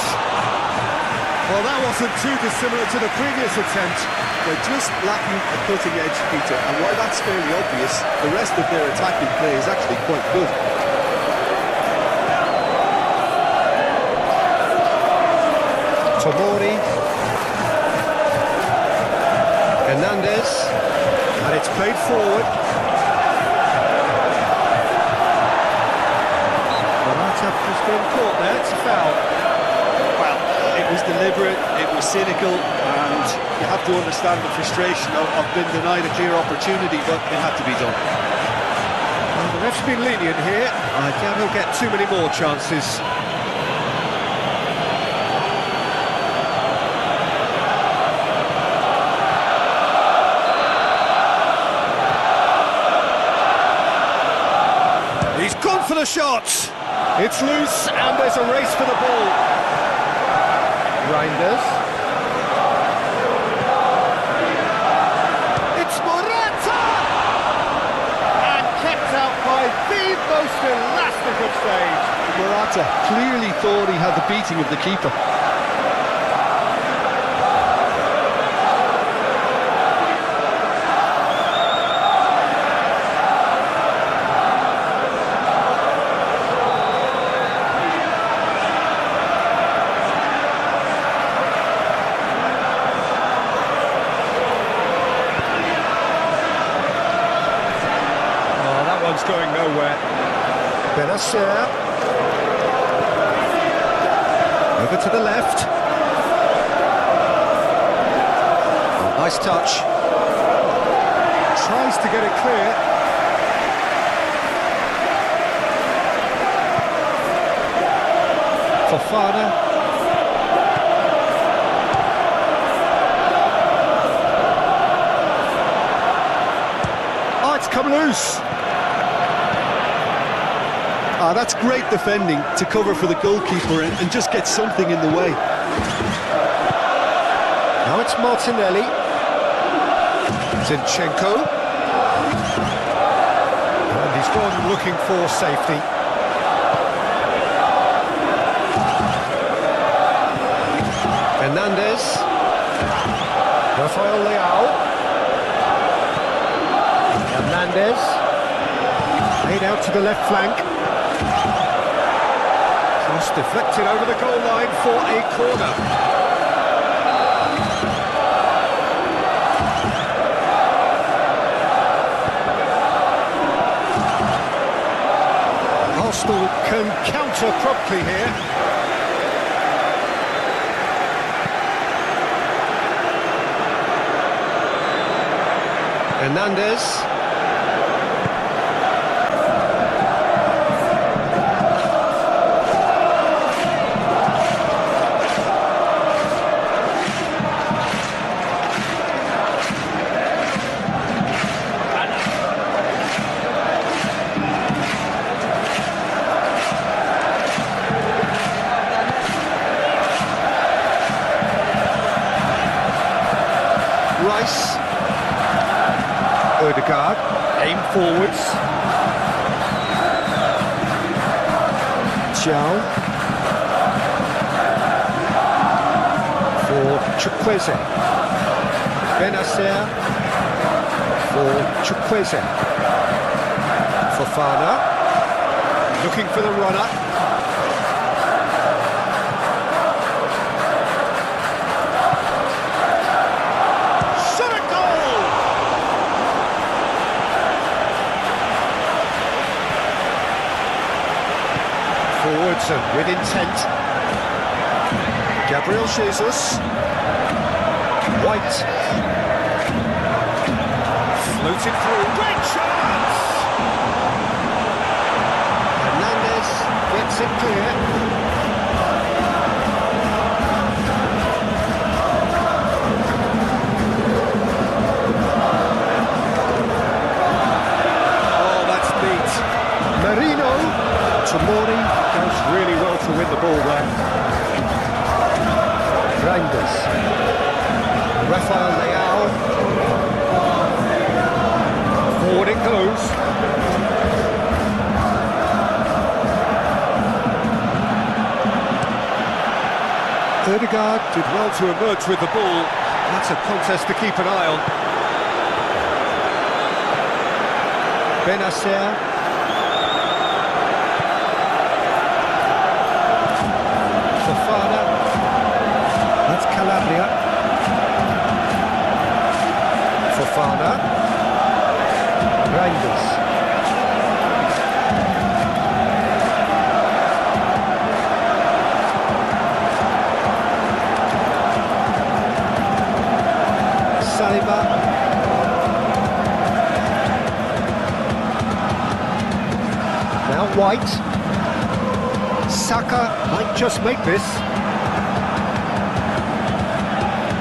Well, that wasn't too dissimilar to the previous attempt. They're just lacking a cutting edge, Peter, and while that's fairly obvious, the rest of their attacking play is actually quite good. Tomori. Hernandez. And it's played forward. Morata has been caught there, it's a foul. Well, it was deliberate, it was cynical, and you have to understand the frustration of being denied a clear opportunity, but it had to be done. Well, the ref's been lenient here. I doubt he'll get too many more chances. He's gone for the shot. It's loose and there's a race for the ball. Reinders. It's Morata! And kept out by the most elastic of stage. Morata clearly thought he had the beating of the keeper. nowhere. Benacer. Over to the left. Oh, nice touch. Tries to get it clear. Fofana. Oh, it's come loose. Ah, that's great defending to cover for the goalkeeper and just get something in the way. Now it's Martinelli. Zinchenko. And he's gone looking for safety. Hernandez. Rafael Leao. Hernandez. Laid out to the left flank. Cross deflected over the goal line for a corner. Arsenal can counter promptly here. Hernandez. Rice. Ødegaard, aim forwards. Chiao. For Chukwueze. Benacer. For Chukwueze. Fofana. Looking for the runner. Forwards and with intent. Gabriel Jesus. White. Floated through. Great chance! Hernandez gets it clear. Oh, that's neat. Marino. Tomori does really well to win the ball there. Reinders. Rafael Leao. Forward it goes. Ødegaard did well to emerge with the ball. That's a contest to keep an eye on. Benacer. Fofana. That's Calabria. Fofana. Reinders. Saliba. Now White. Saka might just make this.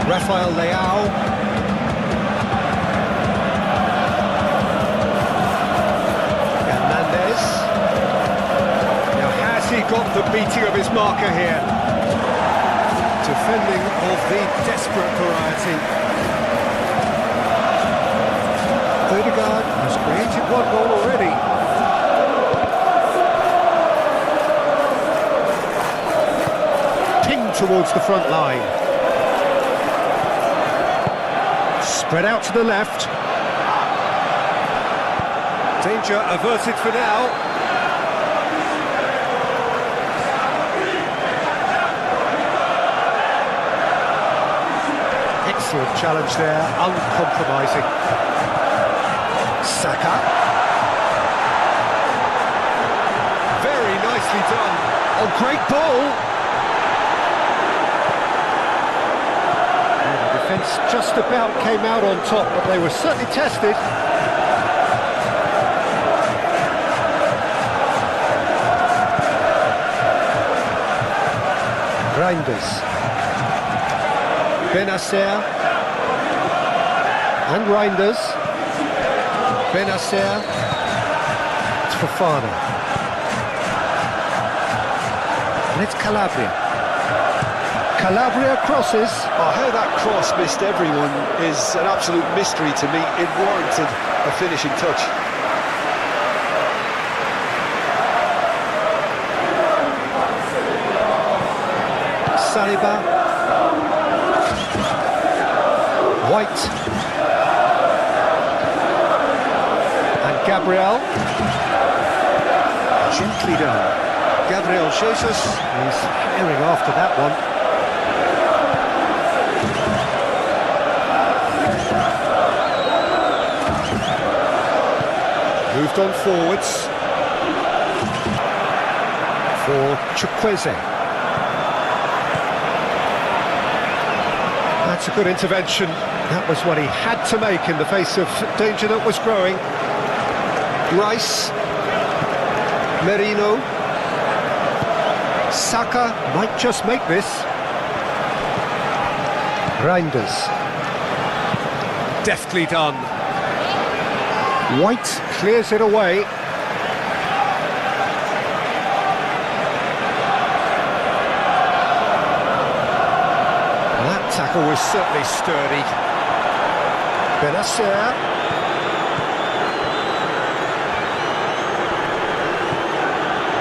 Rafael Leao. Hernandez. Now has he got the beating of his marker here? Defending of the desperate variety. Ødegaard has created one goal already. Towards the front line. Spread out to the left. Danger averted for now. Excellent challenge there, uncompromising. Saka. Nicely done. Oh, great ball. Yeah, the defence just about came out on top, but they were certainly tested. Reinders. Benacer. And Reinders. Benacer. It's Fofana. And it's Calabria. Calabria crosses. Oh, how that cross missed everyone is an absolute mystery to me. It warranted a finishing touch. Saliba. White. And Gabriel. Gently done. Gabriel Jesus is herring after that one. Moved on forwards for Chukwueze. That's a good intervention. That was what he had to make in the face of danger that was growing. Rice. Merino. Saka might just make this. Reinders. Deftly done. White clears it away. That tackle was certainly sturdy. Benacer.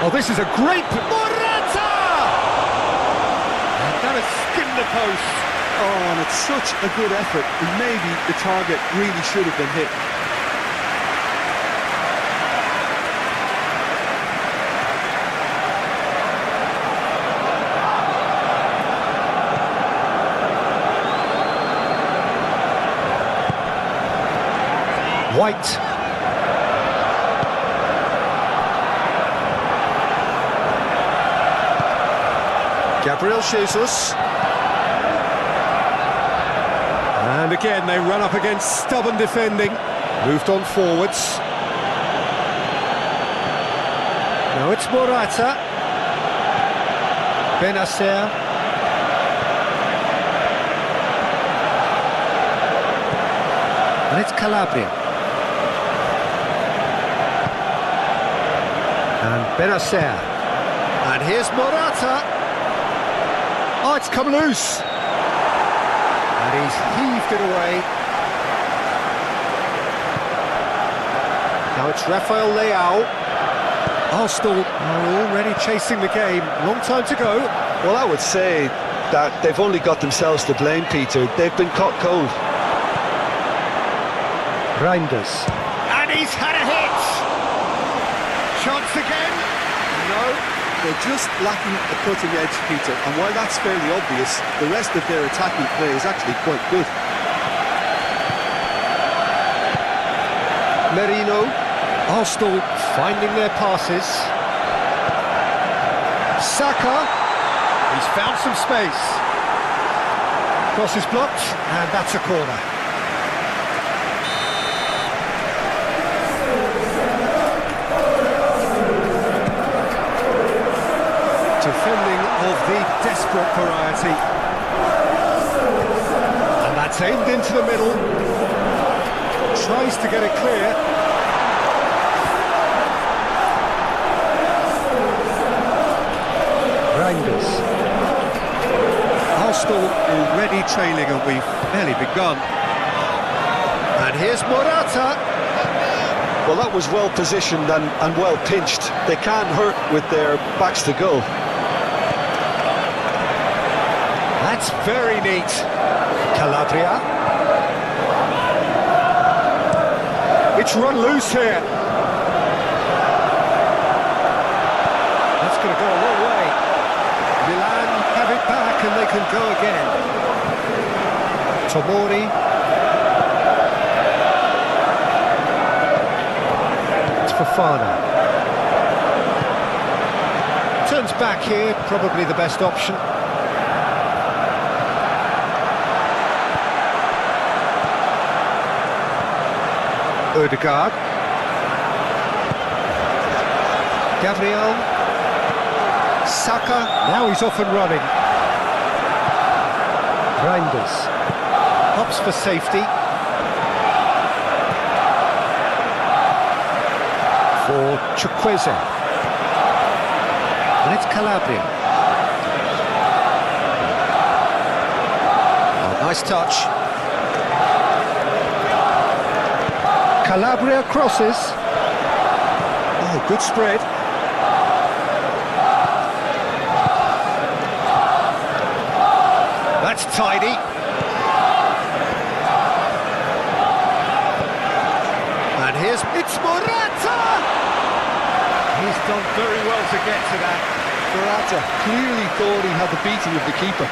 Oh, this is a great... Morata! That has skimmed the post. Oh, and it's such a good effort. And maybe the target really should have been hit. White. Gabriel Jesus. And again, they run up against stubborn defending. Moved on forwards. Now it's Morata. Benacer. And it's Calabria. And Benacer. And here's Morata. Oh, it's come loose. And he's heaved it away. Now it's Rafael Leao. Arsenal are already chasing the game. Long time to go. Well, I would say that they've only got themselves to blame, Peter. They've been caught cold. Reinders. And he's had a hit. Chance again. No, they're just lacking a cutting edge, Peter. And while that's fairly obvious, the rest of their attacking play is actually quite good. Merino. Arsenal finding their passes. Saka. He's found some space. Cross is blocked, and that's a corner. Defending of the desperate variety. And that's aimed into the middle. Tries to get it clear. Reinders. Arsenal already trailing and we've barely begun. And here's Morata. Well, that was well positioned and well pinched. They can't hurt with their backs to goal. That's very neat. Calabria. It's run loose here. That's going to go a long way. Milan have it back and they can go again. Tomori. It's Fofana. back here, probably the best option. Ødegaard. Gabriel. Saka. Now he's off and running. Reinders. Hops for safety. For Chukwueze. And it's Calabria. Oh, nice touch. Calabria crosses. Oh, good spread. That's tidy. And here's... It's Morata! He's done very well to get to that. Morata clearly thought he had the beating of the keeper.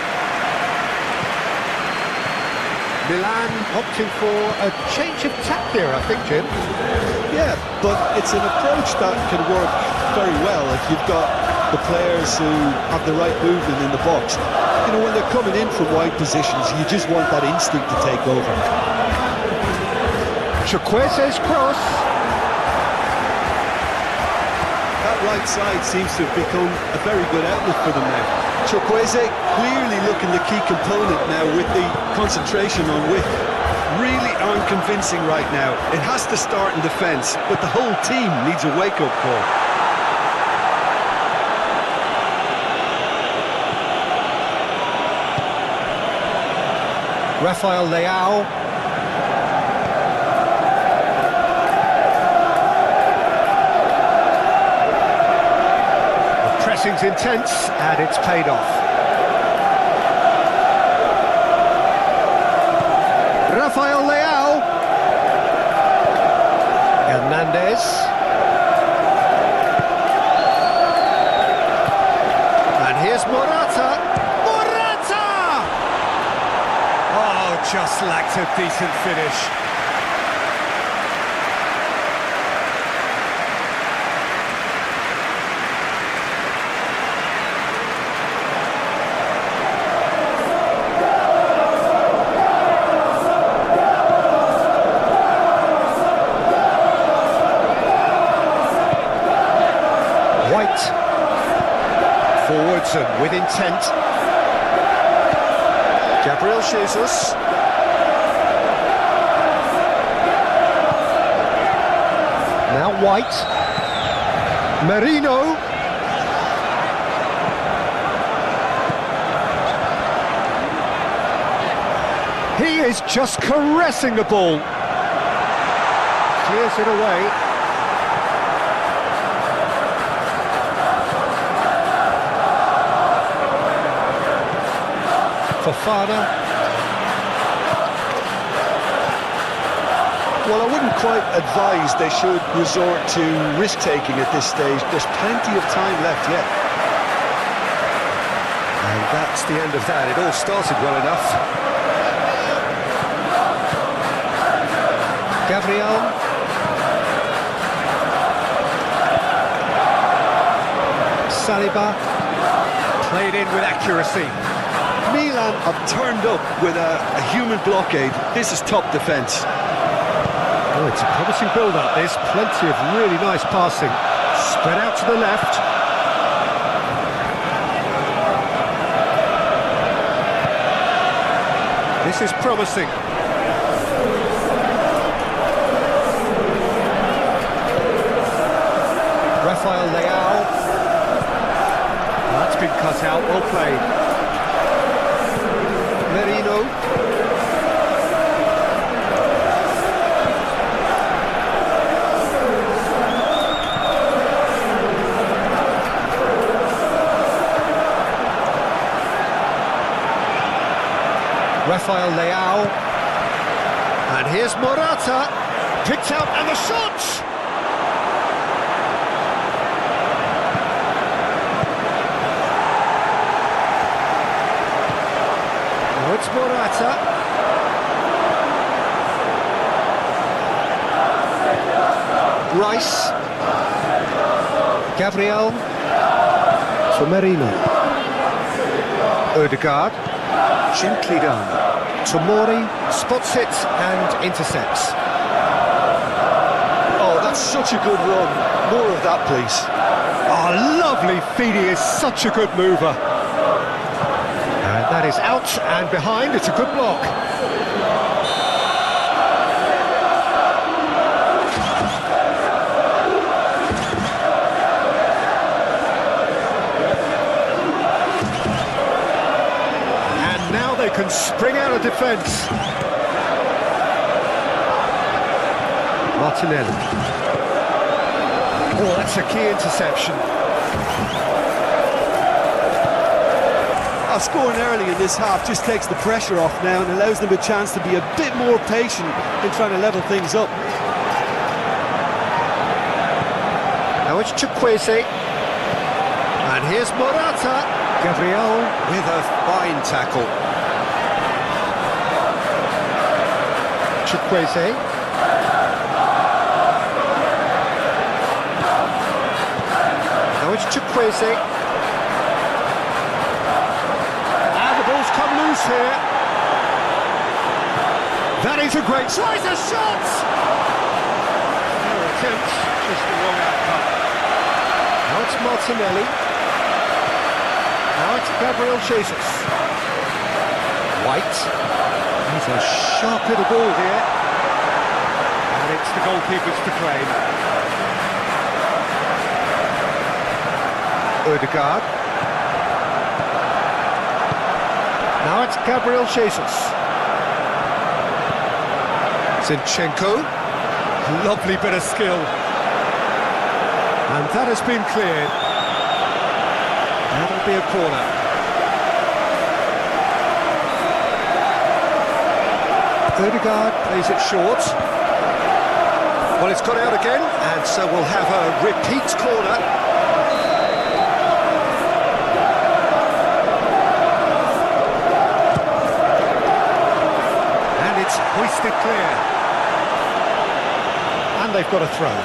Milan opting for a change of tack here, I think, Jim. Yeah, but it's an approach that can work very well if you've got the players who have the right movement in the box. You know, when they're coming in from wide positions, you just want that instinct to take over. Chukwueze's cross. That right side seems to have become a very good outlet for them now. Chukwueze clearly looking the key component now with the concentration on width. Really aren't convincing right now. It has to start in defence, but the whole team needs a wake-up call. Rafael Leao. The pressing's intense, and it's paid off. Rafael Leao. Hernandez. And here's Morata. Just lacked a decent finish. White. Forwards and with intent. Gabriel Jesus. Now White. Merino. He is just caressing the ball. Clears it away. Fofana. Well, I wouldn't quite advise they should resort to risk-taking at this stage. There's plenty of time left yet. And that's the end of that. It all started well enough. Gabriel. Saliba. Played in with accuracy. Milan have turned up with a human blockade. This is top defence. Oh, it's a promising build-up. There's plenty of really nice passing. Spread out to the left. This is promising. Rafael Leao. That's been cut out. Well played. Merino. Rafael Leao. And here's Morata. Picked out, and the shot! Now it's Morata. Rice. Gabriel. For Merino. Odegaard. Gently done. Tomori spots it and intercepts. Oh, that's such a good run. More of that, please. Oh, lovely feed. He is such a good mover. And that is out and behind. It's a good block. They can spring out of defence. Martinelli. Oh, that's a key interception. Scoring early in this half just takes the pressure off now and allows them a chance to be a bit more patient in trying to level things up. Now it's Chukwueze. And here's Morata. Gabriel with a fine tackle. Chukwueze. Now it's Chukwueze. And the ball's come loose here. That is a great... Tries a shot! No attempt, just the wrong outcome. Now it's Martinelli. Now it's Gabriel Jesus. White. He's a sharp little ball here. And it's the goalkeepers to claim. Odegaard. Now it's Gabriel Jesus. Zinchenko. Lovely bit of skill. And that has been cleared. That'll be a corner. Odegaard plays it short. Well, it's got out again, and so we'll have a repeat corner. And it's hoisted clear. And they've got a throw.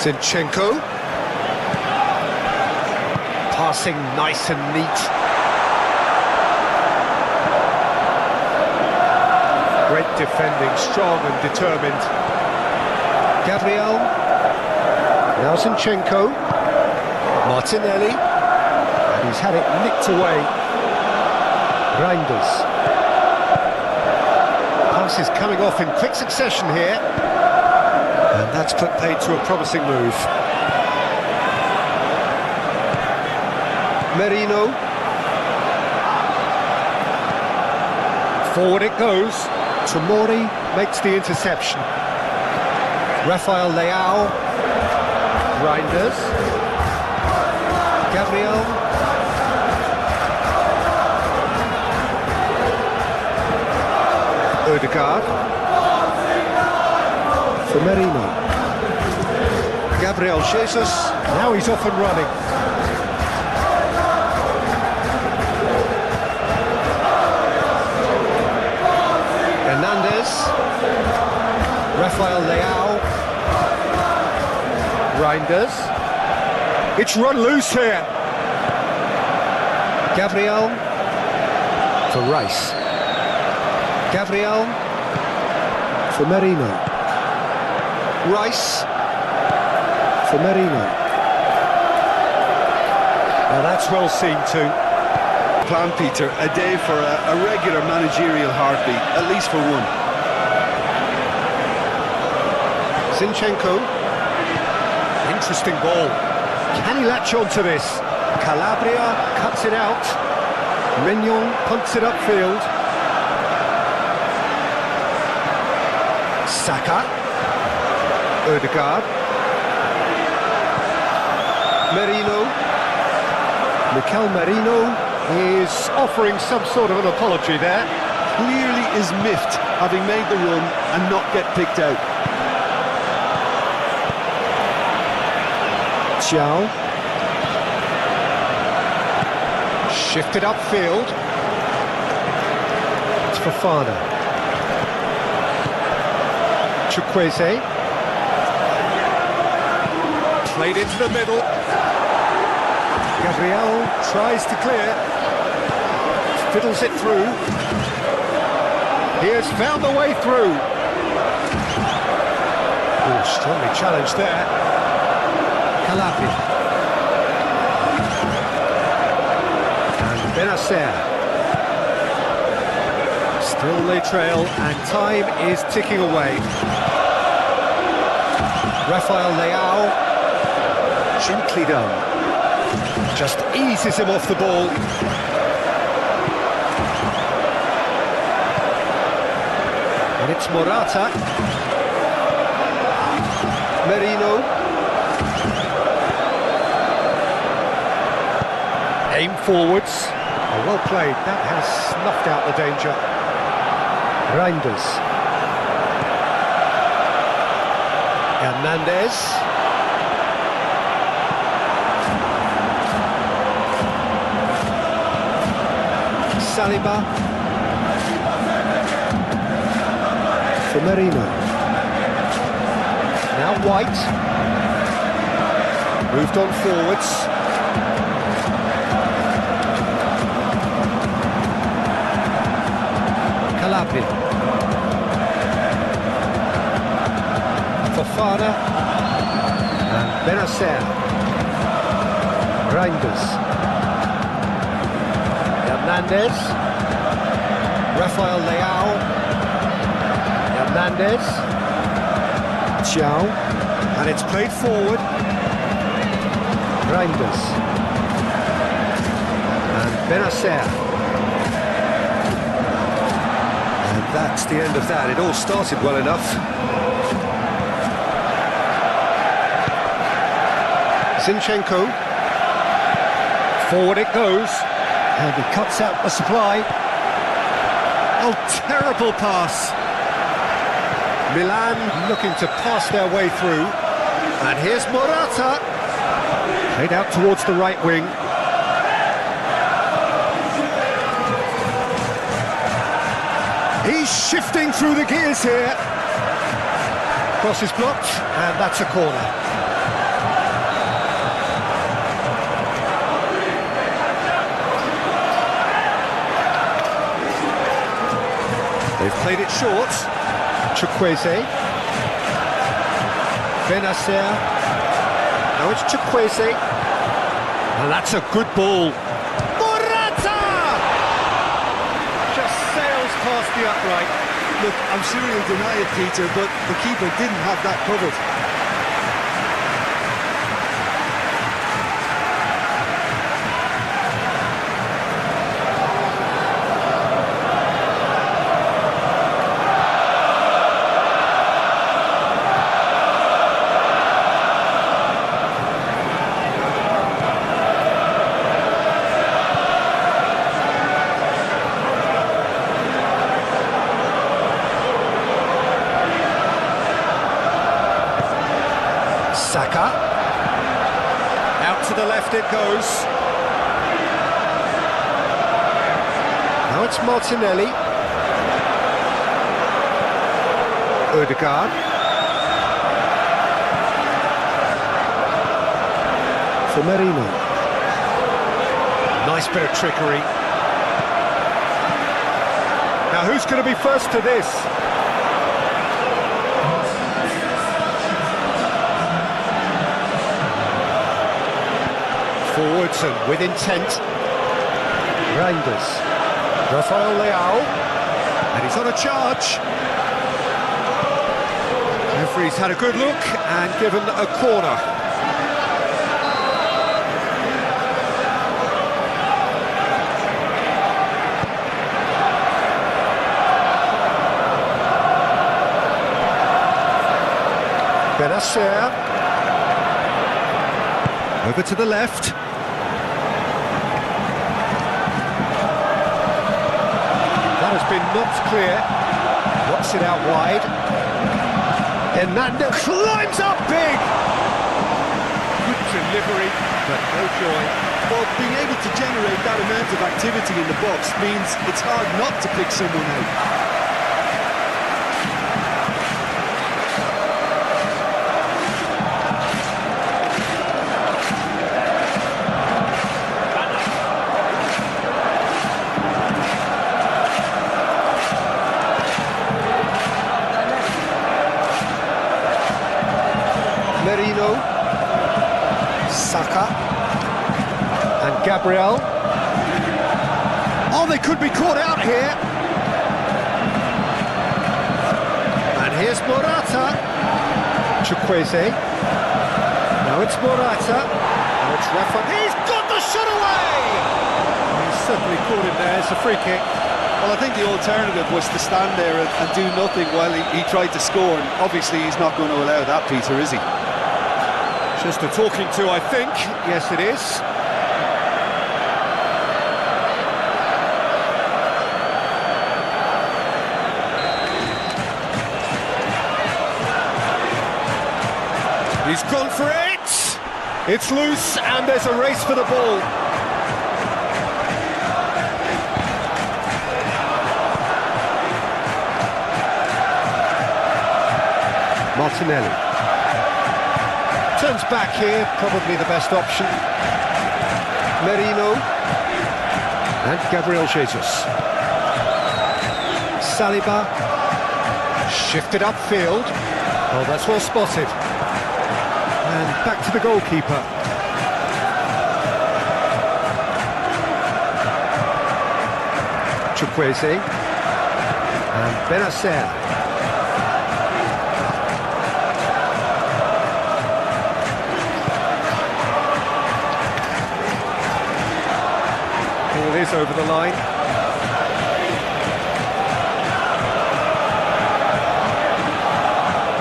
Zinchenko. Passing nice and neat. Great defending, strong and determined. Gabriel. Now Zinchenko. Martinelli. And he's had it nicked away. Reinders. Passes coming off in quick succession here. And that's put paid to a promising move. Merino. Forward it goes. Tomori makes the interception. Rafael Leao. Reinders. Gabriel. Odegaard. For Merino. Gabriel Jesus. Now he's off and running. Rafael Leao. Reinders. It's run loose here. Gabriel. For Rice. Gabriel. For Merino. Rice. For Merino. Well, that's well seen too. Plan, Peter, a day for a regular managerial heartbeat, at least for one. Zinchenko. Interesting ball. Can he latch on to this? Calabria cuts it out. Mignon punts it upfield. Saka. Odegaard. Merino. Mikel Merino is offering some sort of an apology there. Clearly is miffed, having made the run and not get picked out. Xiao. Shifted upfield. It's Fofana. Chukwueze. Played into the middle. Gabriel tries to clear. Fiddles it through. He has found the way through. Oh, strongly challenged there. Calabria. And Benacer. Still they trail, and time is ticking away. Rafael Leao. Gently done. Just eases him off the ball. And it's Morata. Merino. Aim forwards. Oh, well played. That has snuffed out the danger. Reinders. Hernandez. Saliba. For Merino. Now White. Moved on forwards. Calabria. Fofana. And Benacer. Reinders. Hernandez. Rafael Leao. Hernandez. Xiao. And it's played forward. Reinders. And Benacer. And that's the end of that. It all started well enough. Zinchenko. Forward it goes. And he cuts out the supply. Oh, terrible pass. Milan looking to pass their way through. And here's Morata. Played out towards the right wing. He's shifting through the gears here. Cross is blocked, and that's a corner. They've played it short. Chukwueze. Benacer. Now it's Chukwueze. And that's a good ball. Morata! Just sails past the upright. Look, I'm sure he'll deny it, Peter, but the keeper didn't have that covered. Saka. Out to the left it goes. Now it's Martinelli. Odegaard. For Merino. Nice bit of trickery. Now who's going to be first to this? Forwards and with intent. Reinders. Rafael Leao. And he's on a charge. Referee's had a good look and given a corner. Benacer. Over to the left. That has been knocked clear. Knocks it out wide. Hernandez climbs up big. Good delivery, but no joy. Well, being able to generate that amount of activity in the box means it's hard not to pick someone out. Merino, Saka, and Gabriel. Oh, they could be caught out here. And here's Morata. Chukwueze. Now it's Morata. Now it's Rafa. He's got the shot away! He's certainly caught him there. It's a free kick. Well, I think the alternative was to stand there and do nothing while he tried to score, and obviously he's not going to allow that, Peter, is he? Just a talking to, I think. Yes, it is. He's gone for it! It's loose, and there's a race for the ball. Martinelli. Turns back here, probably the best option. Merino. And Gabriel Jesus. Saliba. Shifted upfield. Oh, that's well spotted. And back to the goalkeeper. Chukwueze. And Benacer. Ball is over the line.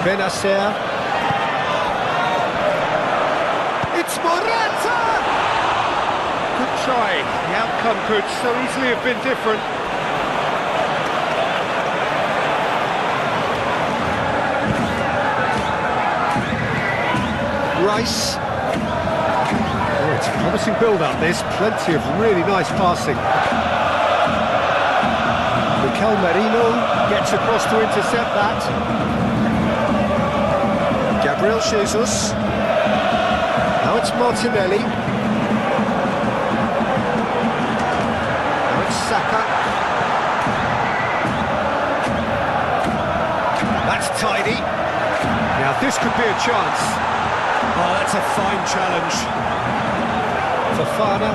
Benacer. It's Morata! Good try. The outcome could so easily have been different. Rice. Oh, it's a promising build-up, this. Plenty of really nice passing. Mikel Merino gets across to intercept that. Gabriel Jesus. Now it's Martinelli. Now it's Saka. That's tidy. Now this could be a chance. Oh, that's a fine challenge. Fofana.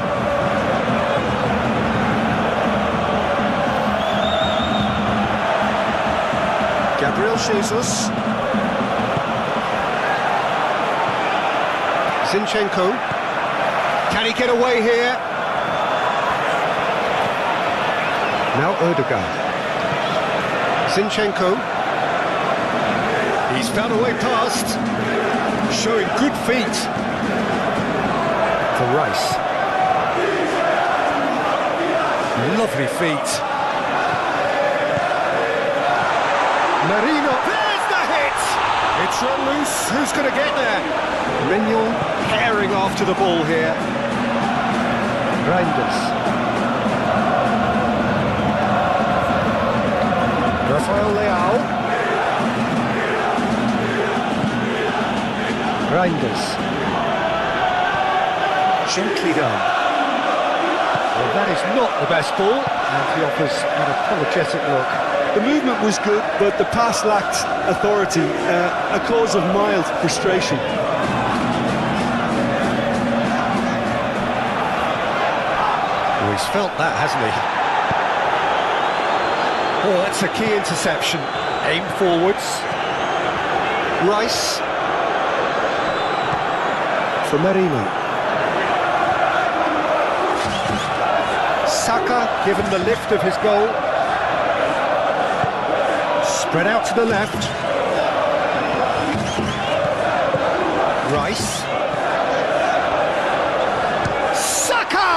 Gabriel Jesus. Zinchenko. Can he get away here? Now Ødegaard. Zinchenko. He's found a way past. Showing good feet. For Rice. Lovely feet. Merino. There's the hit! It's run loose. Who's going to get there? Mignon tearing after the ball here. Reinders. Rafael Leao. Reinders. Gently done. Well, that is not the best ball, and he offers an apologetic look. The movement was good, but the pass lacked authority, a cause of mild frustration. Oh, he's felt that, hasn't he? Oh, that's a key interception. Aim forwards. Rice. For Merino. Saka given the lift of his goal. Spread out to the left. Rice. Saka!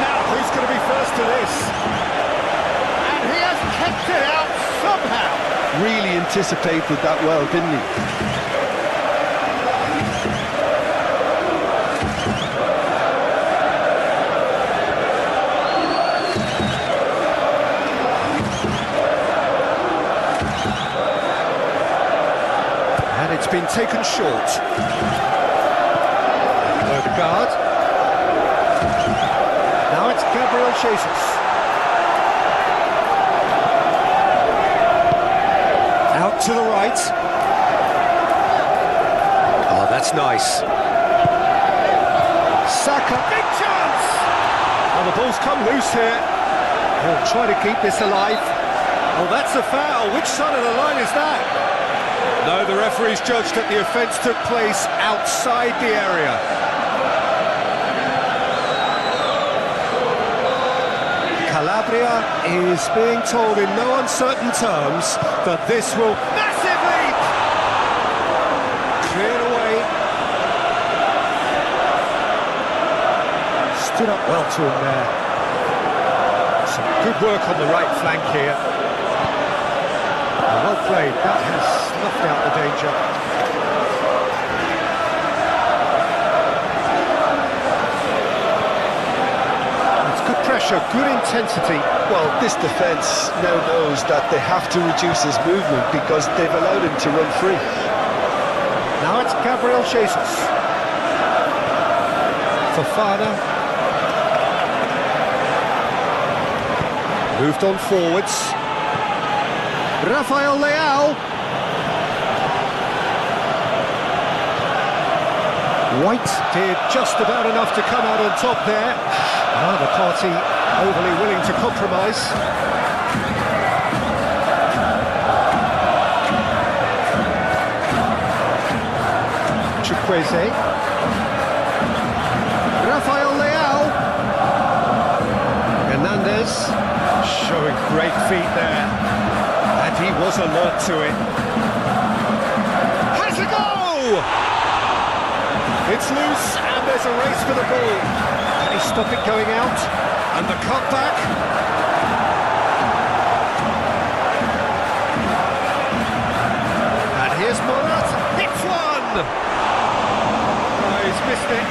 Now who's going to be first to this? And he has kept it out somehow. Really anticipated that well, didn't he? It's been taken short. Ødegaard. Now it's Gabriel Jesus. Out to the right. Oh, that's nice. Saka, big chance! Well, the ball's come loose here. He'll try to keep this alive. Oh, that's a foul. Which side of the line is that? No, the referee's judged that the offence took place outside the area. Calabria is being told in no uncertain terms that this will... Massive leap! Cleared away. Stood up well to him there. Some good work on the right flank here. Well played, that has snuffed out the danger. It's good pressure, good intensity. Well, this defence now knows that they have to reduce his movement because they've allowed him to run free. Now it's Gabriel Jesus. Fofana. Moved on forwards. Rafael Leao. White did just about enough to come out on top there. Neither party overly willing to compromise. Chukwueze. Rafael Leao. Hernandez showing great feet there. And he was alert to it. Has a go! It's loose and there's a race for the ball. Can he stop it going out? And the cutback. And here's Morata. Hits one! Oh, he's missed it.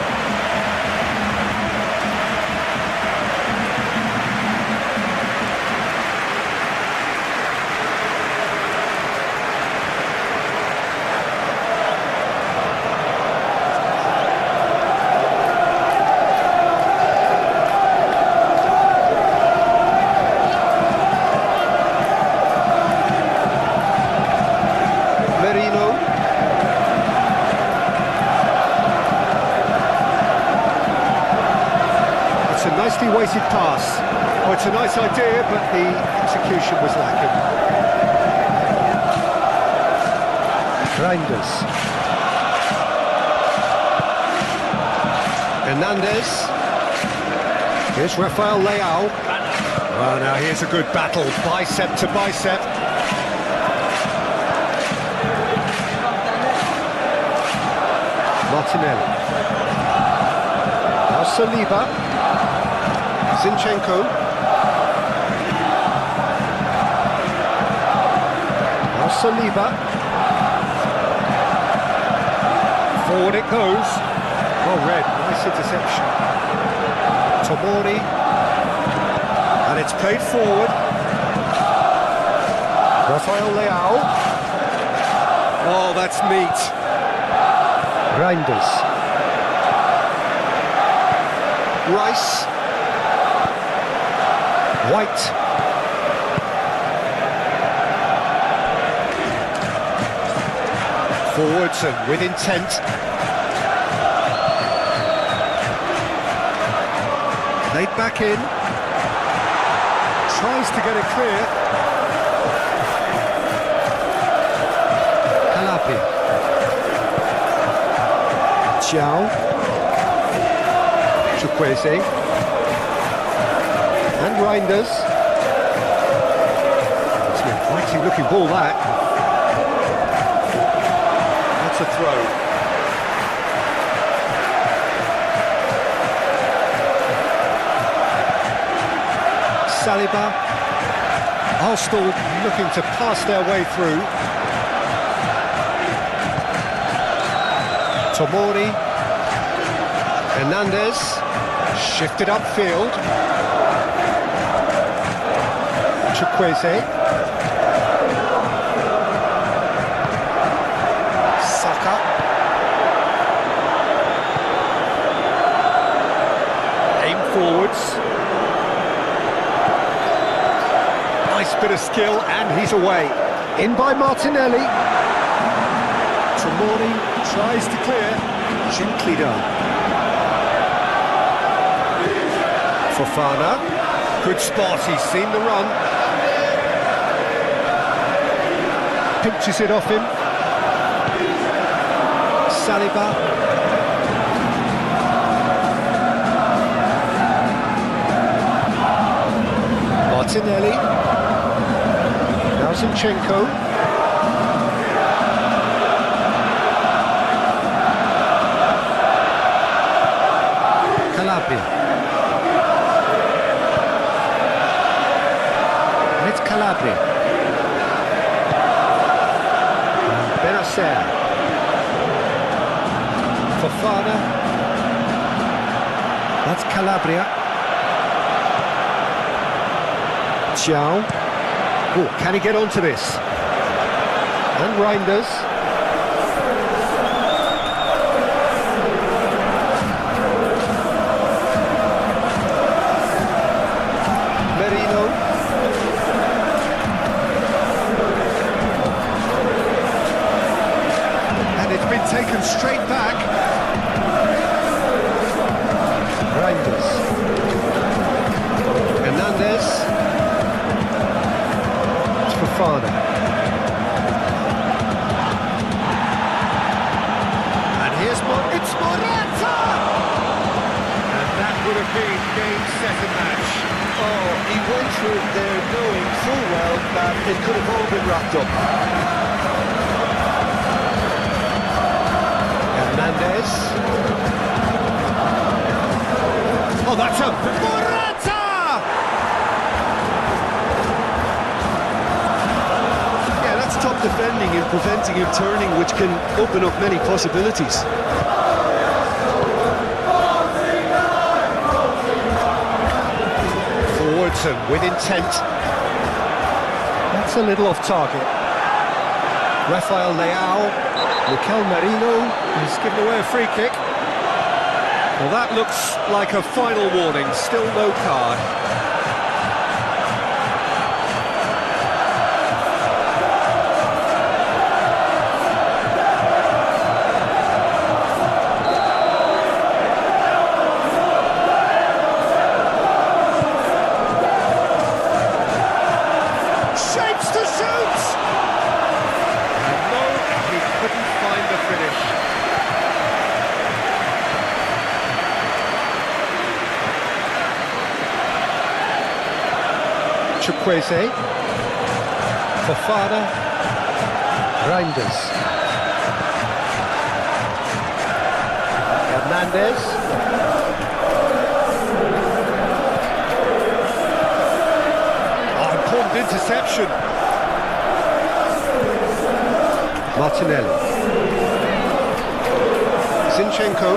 Nicely weighted pass. Oh, it's a nice idea, but the execution was lacking. Reinders. Hernandez. Here's Rafael Leao. Well, now here's a good battle, bicep to bicep. Martinelli. Now Saliba. Zinchenko. Now Saliba. Forward it goes. Well read, nice interception. Tomori. And it's played forward. Rafael Leao. Oh, that's neat. Reinders. Rice. White. Forwards and with intent. Laid back in. Tries to get it clear. Calabria. Chiao. Chukwueze. And Reinders. It's an inviting looking ball, that. That's a throw. Saliba. Arsenal looking to pass their way through. Tomori. Hernandez. Shifted upfield. Chukwueze. Saka. Aim forwards. Nice bit of skill and he's away. In by Martinelli. Trelawney tries to clear. Gently done. Fofana. Good spot, he's seen the run. Pinches it off him. Saliba. Martinelli. Now Zinchenko. Calabria. And it's Calabria. Benacer. Fofana. That's Calabria. Xiao. Oh, can he get onto this? And Reinders. Merino. And it's been taken straight back. Reinders. Hernandez. Fofana. And here's it's Morata! And that would have been game, set and match. Oh, he went through it there knowing full well that it could have all been wrapped up. Hernandez. Oh, that's a Morata! Top defending and preventing him turning, which can open up many possibilities. Forwards and with intent. That's a little off target. Rafael Leao, Mikel Merino has given away a free kick. Well, that looks like a final warning, still no card. Chukwueze, Fofana, Reinders, Hernandez, important interception. Martinelli, Zinchenko.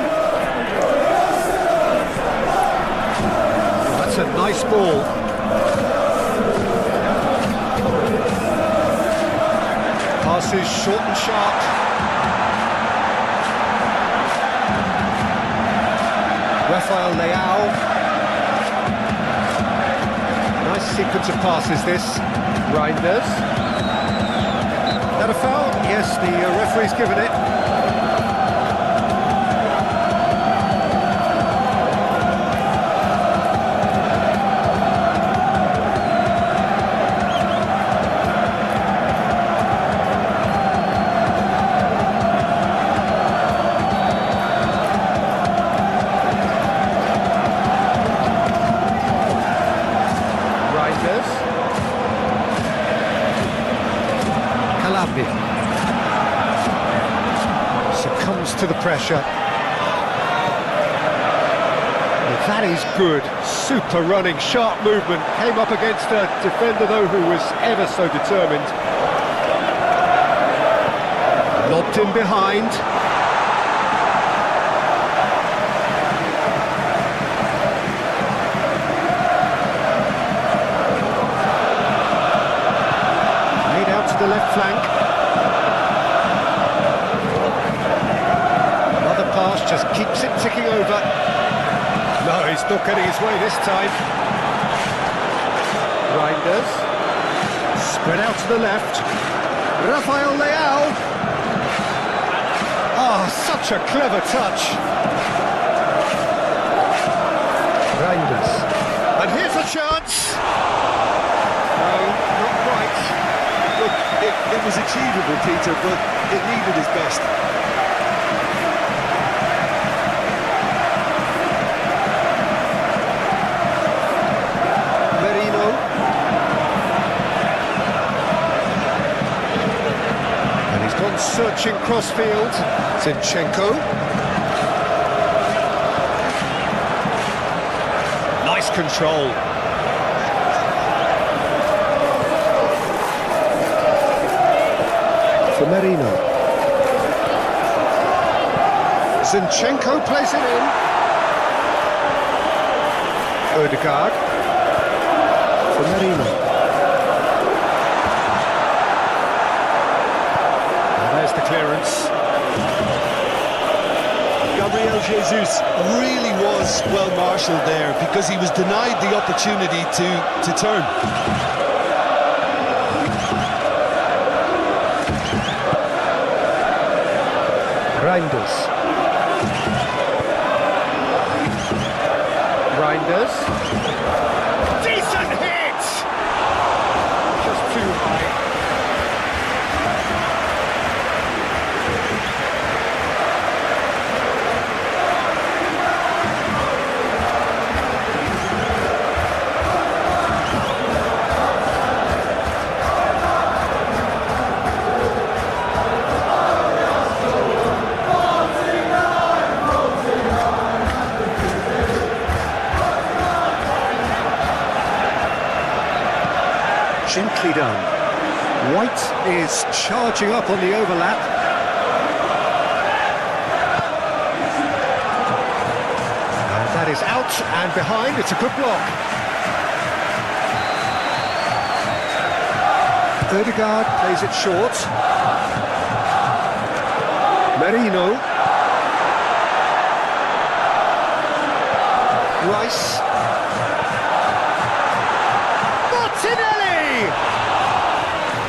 That's a nice ball. Passes short and sharp. Rafael Leao. Nice sequence of passes this. Reinders. That a foul? Yes, the referee's given it. Calabria succumbs to the pressure. Well, that is good, super running, sharp movement. Came up against a defender though who was ever so determined. Lobbed in behind. The left flank. Another pass, just keeps it ticking over. No, he's not getting his way this time. Reinders. Spread out to the left. Rafael Leao. Such a clever touch. Reinders. And here's a chance. No, not quite. Look, it was achievable, Peter, but it needed his best. Merino. And he's gone searching crossfield. Zinchenko. Nice control. For Merino. Zinchenko plays it in. Ødegaard. For Merino. And there's the clearance. Gabriel Jesus really was well marshalled there because he was denied the opportunity to turn. Reinders. Reinders. Decent hit! Just too high. Gently done. White is charging up on the overlap. And that is out and behind. It's a good block. Ødegaard plays it short. Merino. Rice.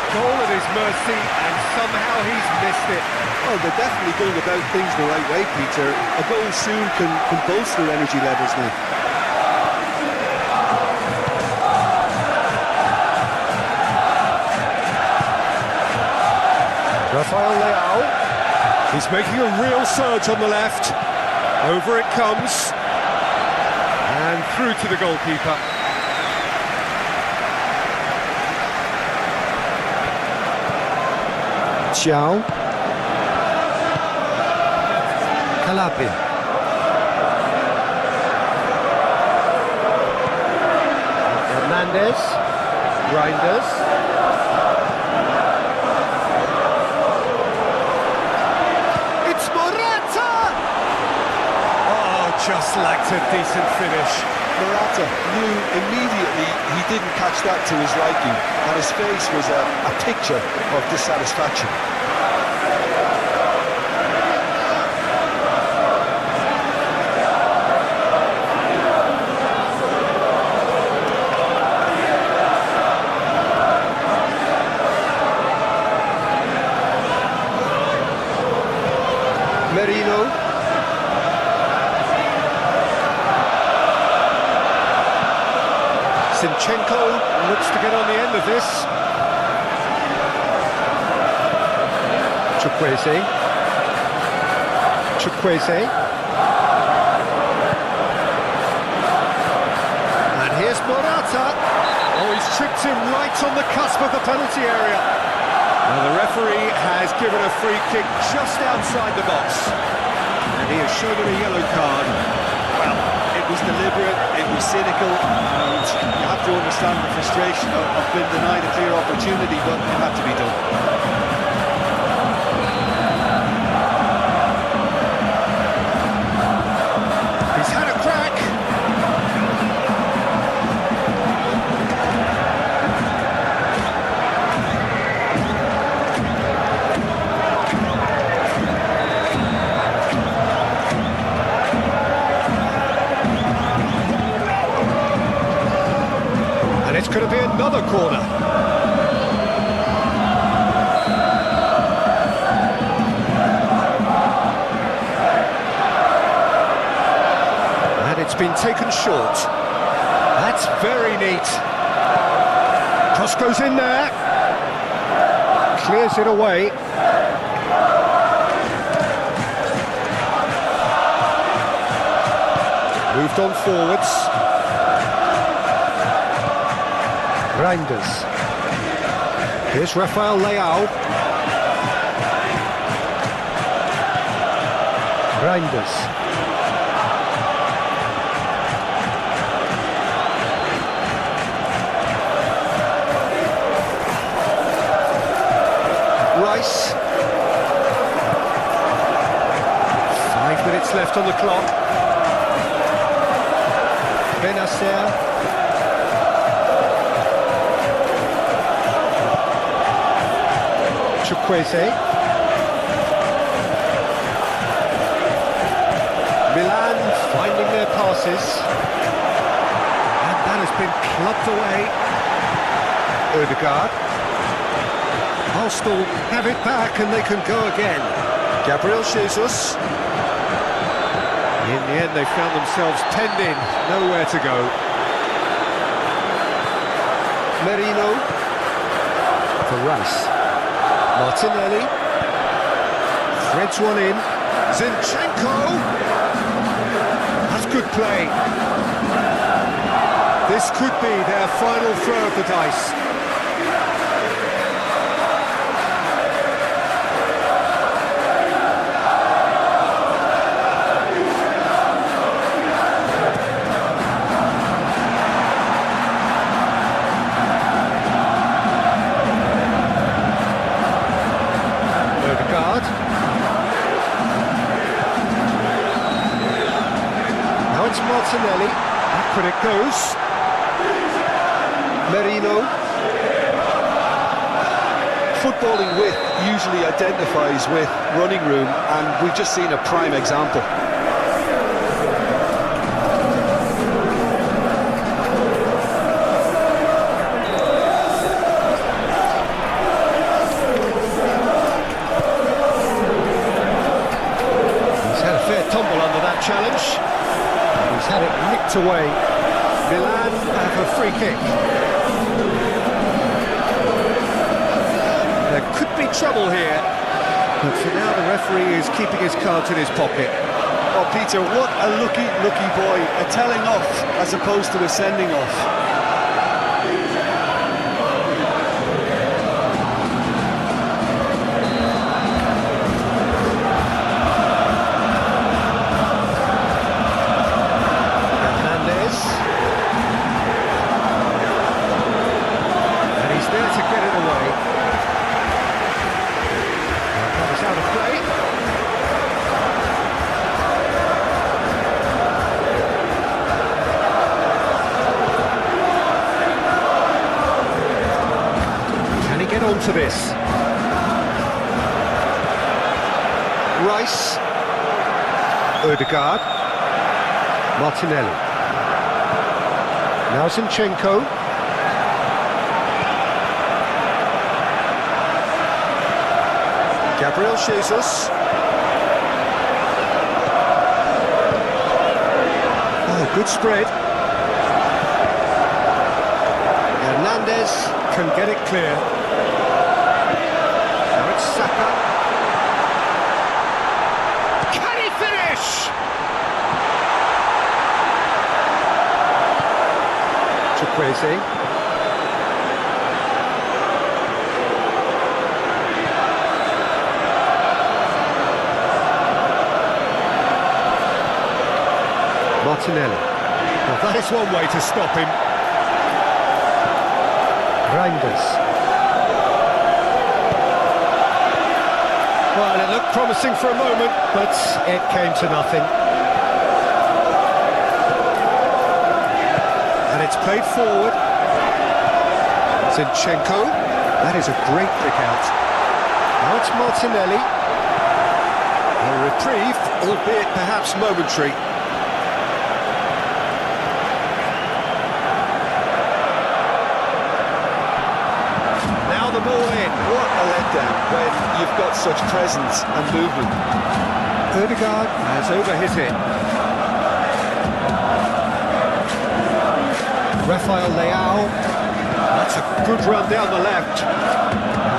Goal at his mercy, and somehow he's missed it. Oh, they're definitely going about things the right way, Peter. A goal soon can bolster energy levels now. Rafael Leao. He's making a real surge on the left. Over it comes. And through to the goalkeeper. Xiao. Calabria. Hernandez. Reinders. It's Morata! Oh, just lacked a decent finish. Morata knew immediately he didn't catch that to his liking, and his face was a picture of dissatisfaction. Merino. Zinchenko looks to get on the end of this. Chukwueze. And here's Morata. Oh, he's tripped him right on the cusp of the penalty area. Now the referee has given a free kick just outside the box. And he has shown him a yellow card. Well, it was deliberate, it was cynical, and you have to understand the frustration of being denied a clear opportunity, but it had to be done. He's had a crack. And it's going to be another corner. been taken short. That's very neat. Cross goes in there. Clears it away. Moved on forwards. Reinders. Here's Rafael Leao. Reinders. Rice. 5 minutes left on the clock. Benacer. Chukwueze. Milan finding their passes. And that has been clubbed away. Ødegaard. Arsenal have it back and they can go again. Gabriel Jesus. In the end they found themselves penned in, nowhere to go. Merino. For Rice. Martinelli. Threads one in. Zinchenko. That's good play. This could be their final throw of the dice. Now it's Martinelli. Backward it goes. Merino. Footballing width usually identifies with running room, and we've just seen a prime example. Tumble under that challenge. He's had it nicked away. Milan have a free kick. There could be trouble here, but for now the referee is keeping his cards in his pocket. Oh, Peter, what a lucky boy. A telling off as opposed to a sending off. Onto this. Rice. Ødegaard. Martinelli. Now Zinchenko. Gabriel Jesus. Oh, good spread. Hernandez can get it clear. Saka. Can he finish? Chukwueze. Martinelli. Well, that is one way to stop him. Reinders. Well, it looked promising for a moment, but it came to nothing. And it's played forward. Zinchenko. That is a great pick out. Now it's Martinelli. A reprieve, albeit perhaps momentary. Now the ball in. What a letdown when you've got such presence and movement. Ødegaard has over his hit. Rafael Leao. That's a good run down the left.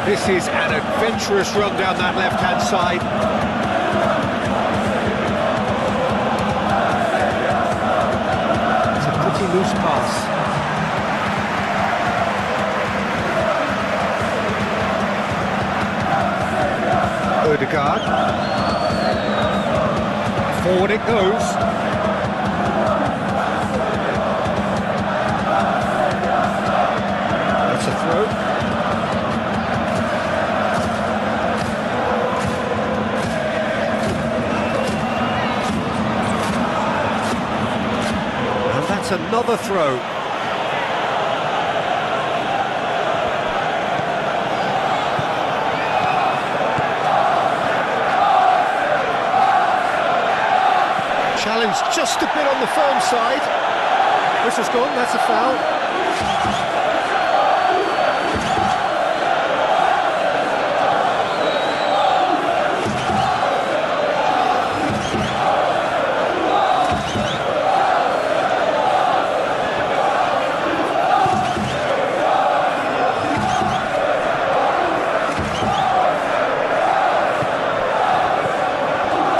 This is an adventurous run down that left-hand side. It's a pretty loose pass. Odegaard. Forward it goes. That's a throw. And that's another throw. Challenge just a bit on the firm side. Whistle's gone, that's a foul.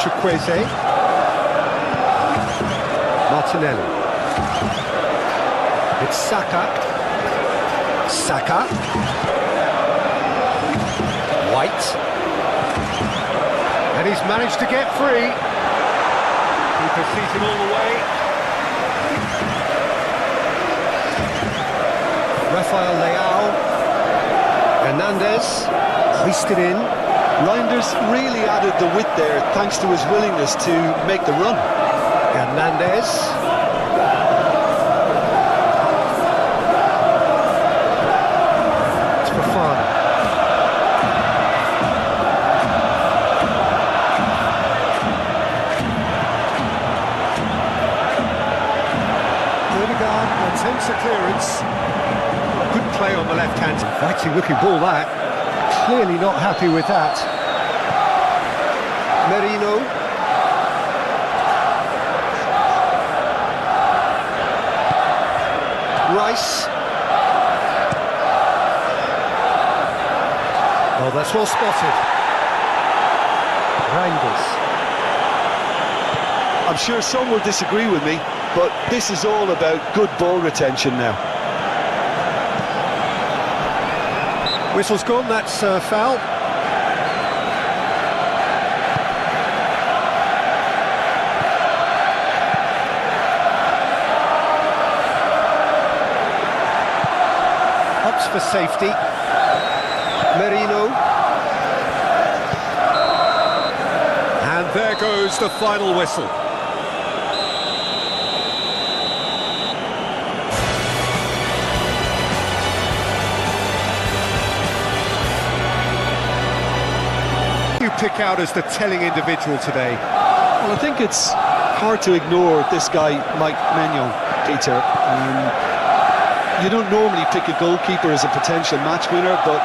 Chukwueze. Martinelli. It's Saka. Saka. White. And he's managed to get free. Keeper sees him all the way. Rafael Leao. Hernandez. Hoisted in. Reinders really added the width there thanks to his willingness to make the run. Hernandez. It's Fofana. Odegaard attempts a clearance. Good play on the left hand. Fighting looking ball that. Clearly not happy with that. Merino. Rice. Oh, that's well spotted. Reinders. I'm sure some will disagree with me, but this is all about good ball retention now. Whistle's gone, that's a foul. For safety. Merino. And there goes the final whistle. You pick out as the telling individual today? Well, I think it's hard to ignore this guy, Mike Maignan, Peter. You don't normally pick a goalkeeper as a potential match winner, but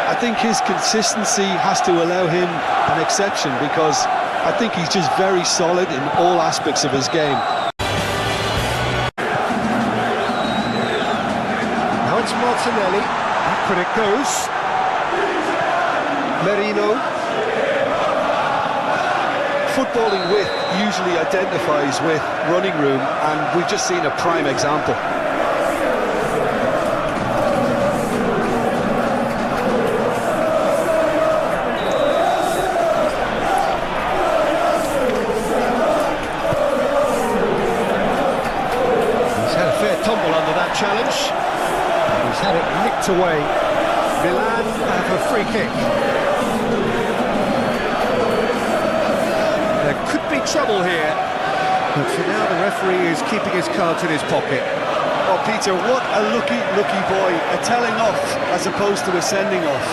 I think his consistency has to allow him an exception because I think he's just very solid in all aspects of his game. Now it's Martinelli. Back when it goes. Merino. Footballing width usually identifies with running room, and we've just seen a prime example. Tumble under that challenge. He's had it nicked away. Milan have a free kick. There could be trouble here, but for now the referee is keeping his cards in his pocket. Oh, Peter, what a lucky boy. A telling off as opposed to a sending off.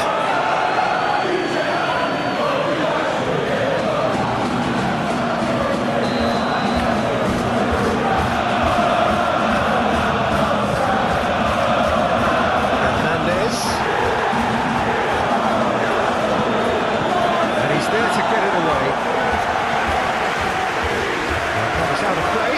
There to get it away. That was out of play.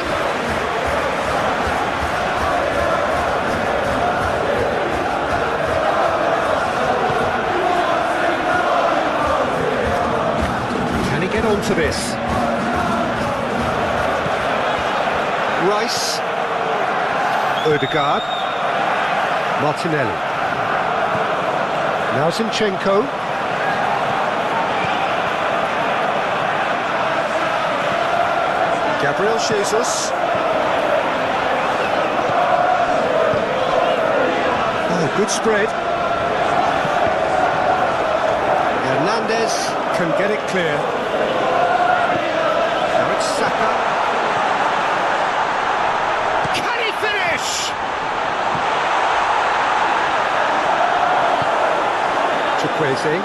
Rice. Ødegaard. Martinelli. Now Zinchenko. Gabriel Jesus. Oh, good spread. Hernandez can get it clear. Now it's Saka. Can he finish? Chukwueze.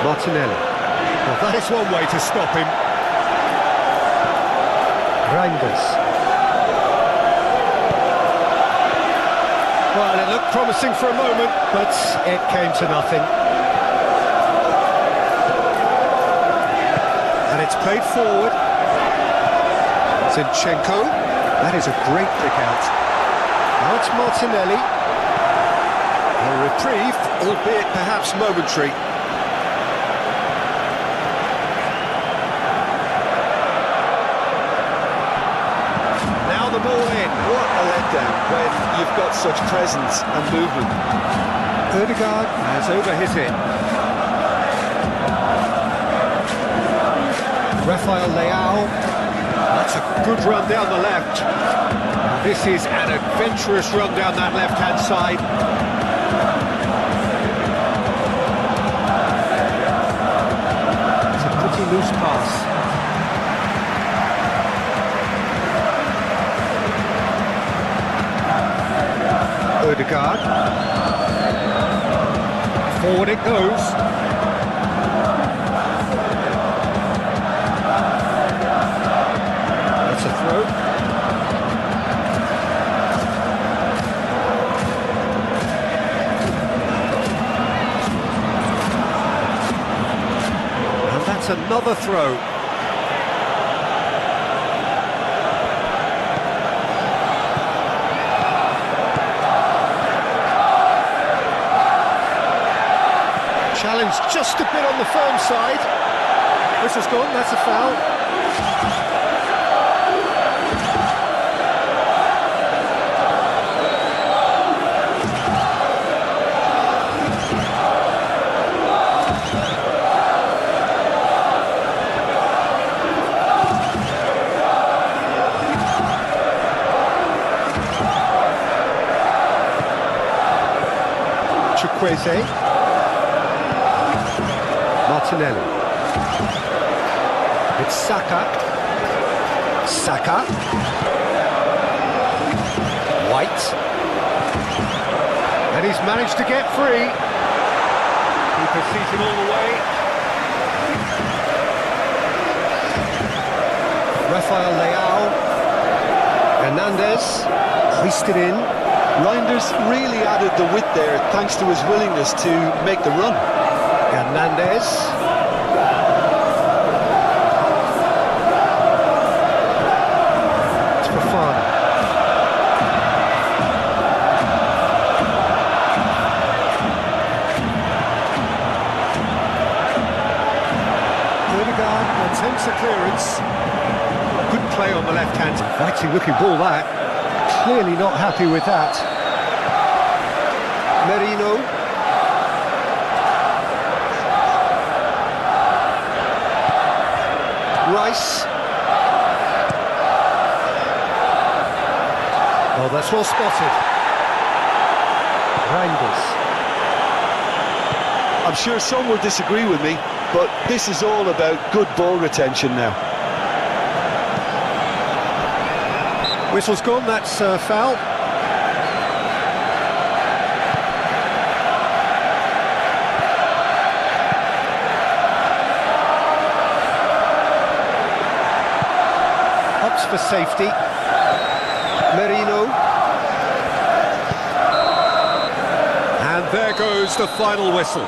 Martinelli. Well, that is one way to stop him. Reinders. Well, it looked promising for a moment, but it came to nothing. And it's played forward. Zinchenko. That is a great pick out. Now it's Martinelli. A reprieve, albeit perhaps momentary. Now the ball in. What a letdown when you've got such presence and movement. Ødegaard has overhit it. Rafael Leao. That's a good run down the left. This is an adventurous run down that left-hand side. It's a pretty loose pass. Ødegaard. Forward it goes. That's a throw. And that's another throw. Challenge just a bit on the firm side. Whistle's gone, that's a foul. Chukwueze. Martinelli. It's Saka. Saka. White. And he's managed to get free. Keeper sees him all the way. Rafael Leao. Hernandez. Hoisted in. Reinders really added the width there thanks to his willingness to make the run. Hernandez. It's Fofana. Ødegaard attempts a clearance. Good play on the left hand. Fighting looking ball that. Clearly not happy with that. Merino. Rice. Oh, that's well spotted. Reinders. I'm sure some will disagree with me, but this is all about good ball retention now. Whistle's gone, that's a foul. Opts for safety. Merino. And there goes the final whistle.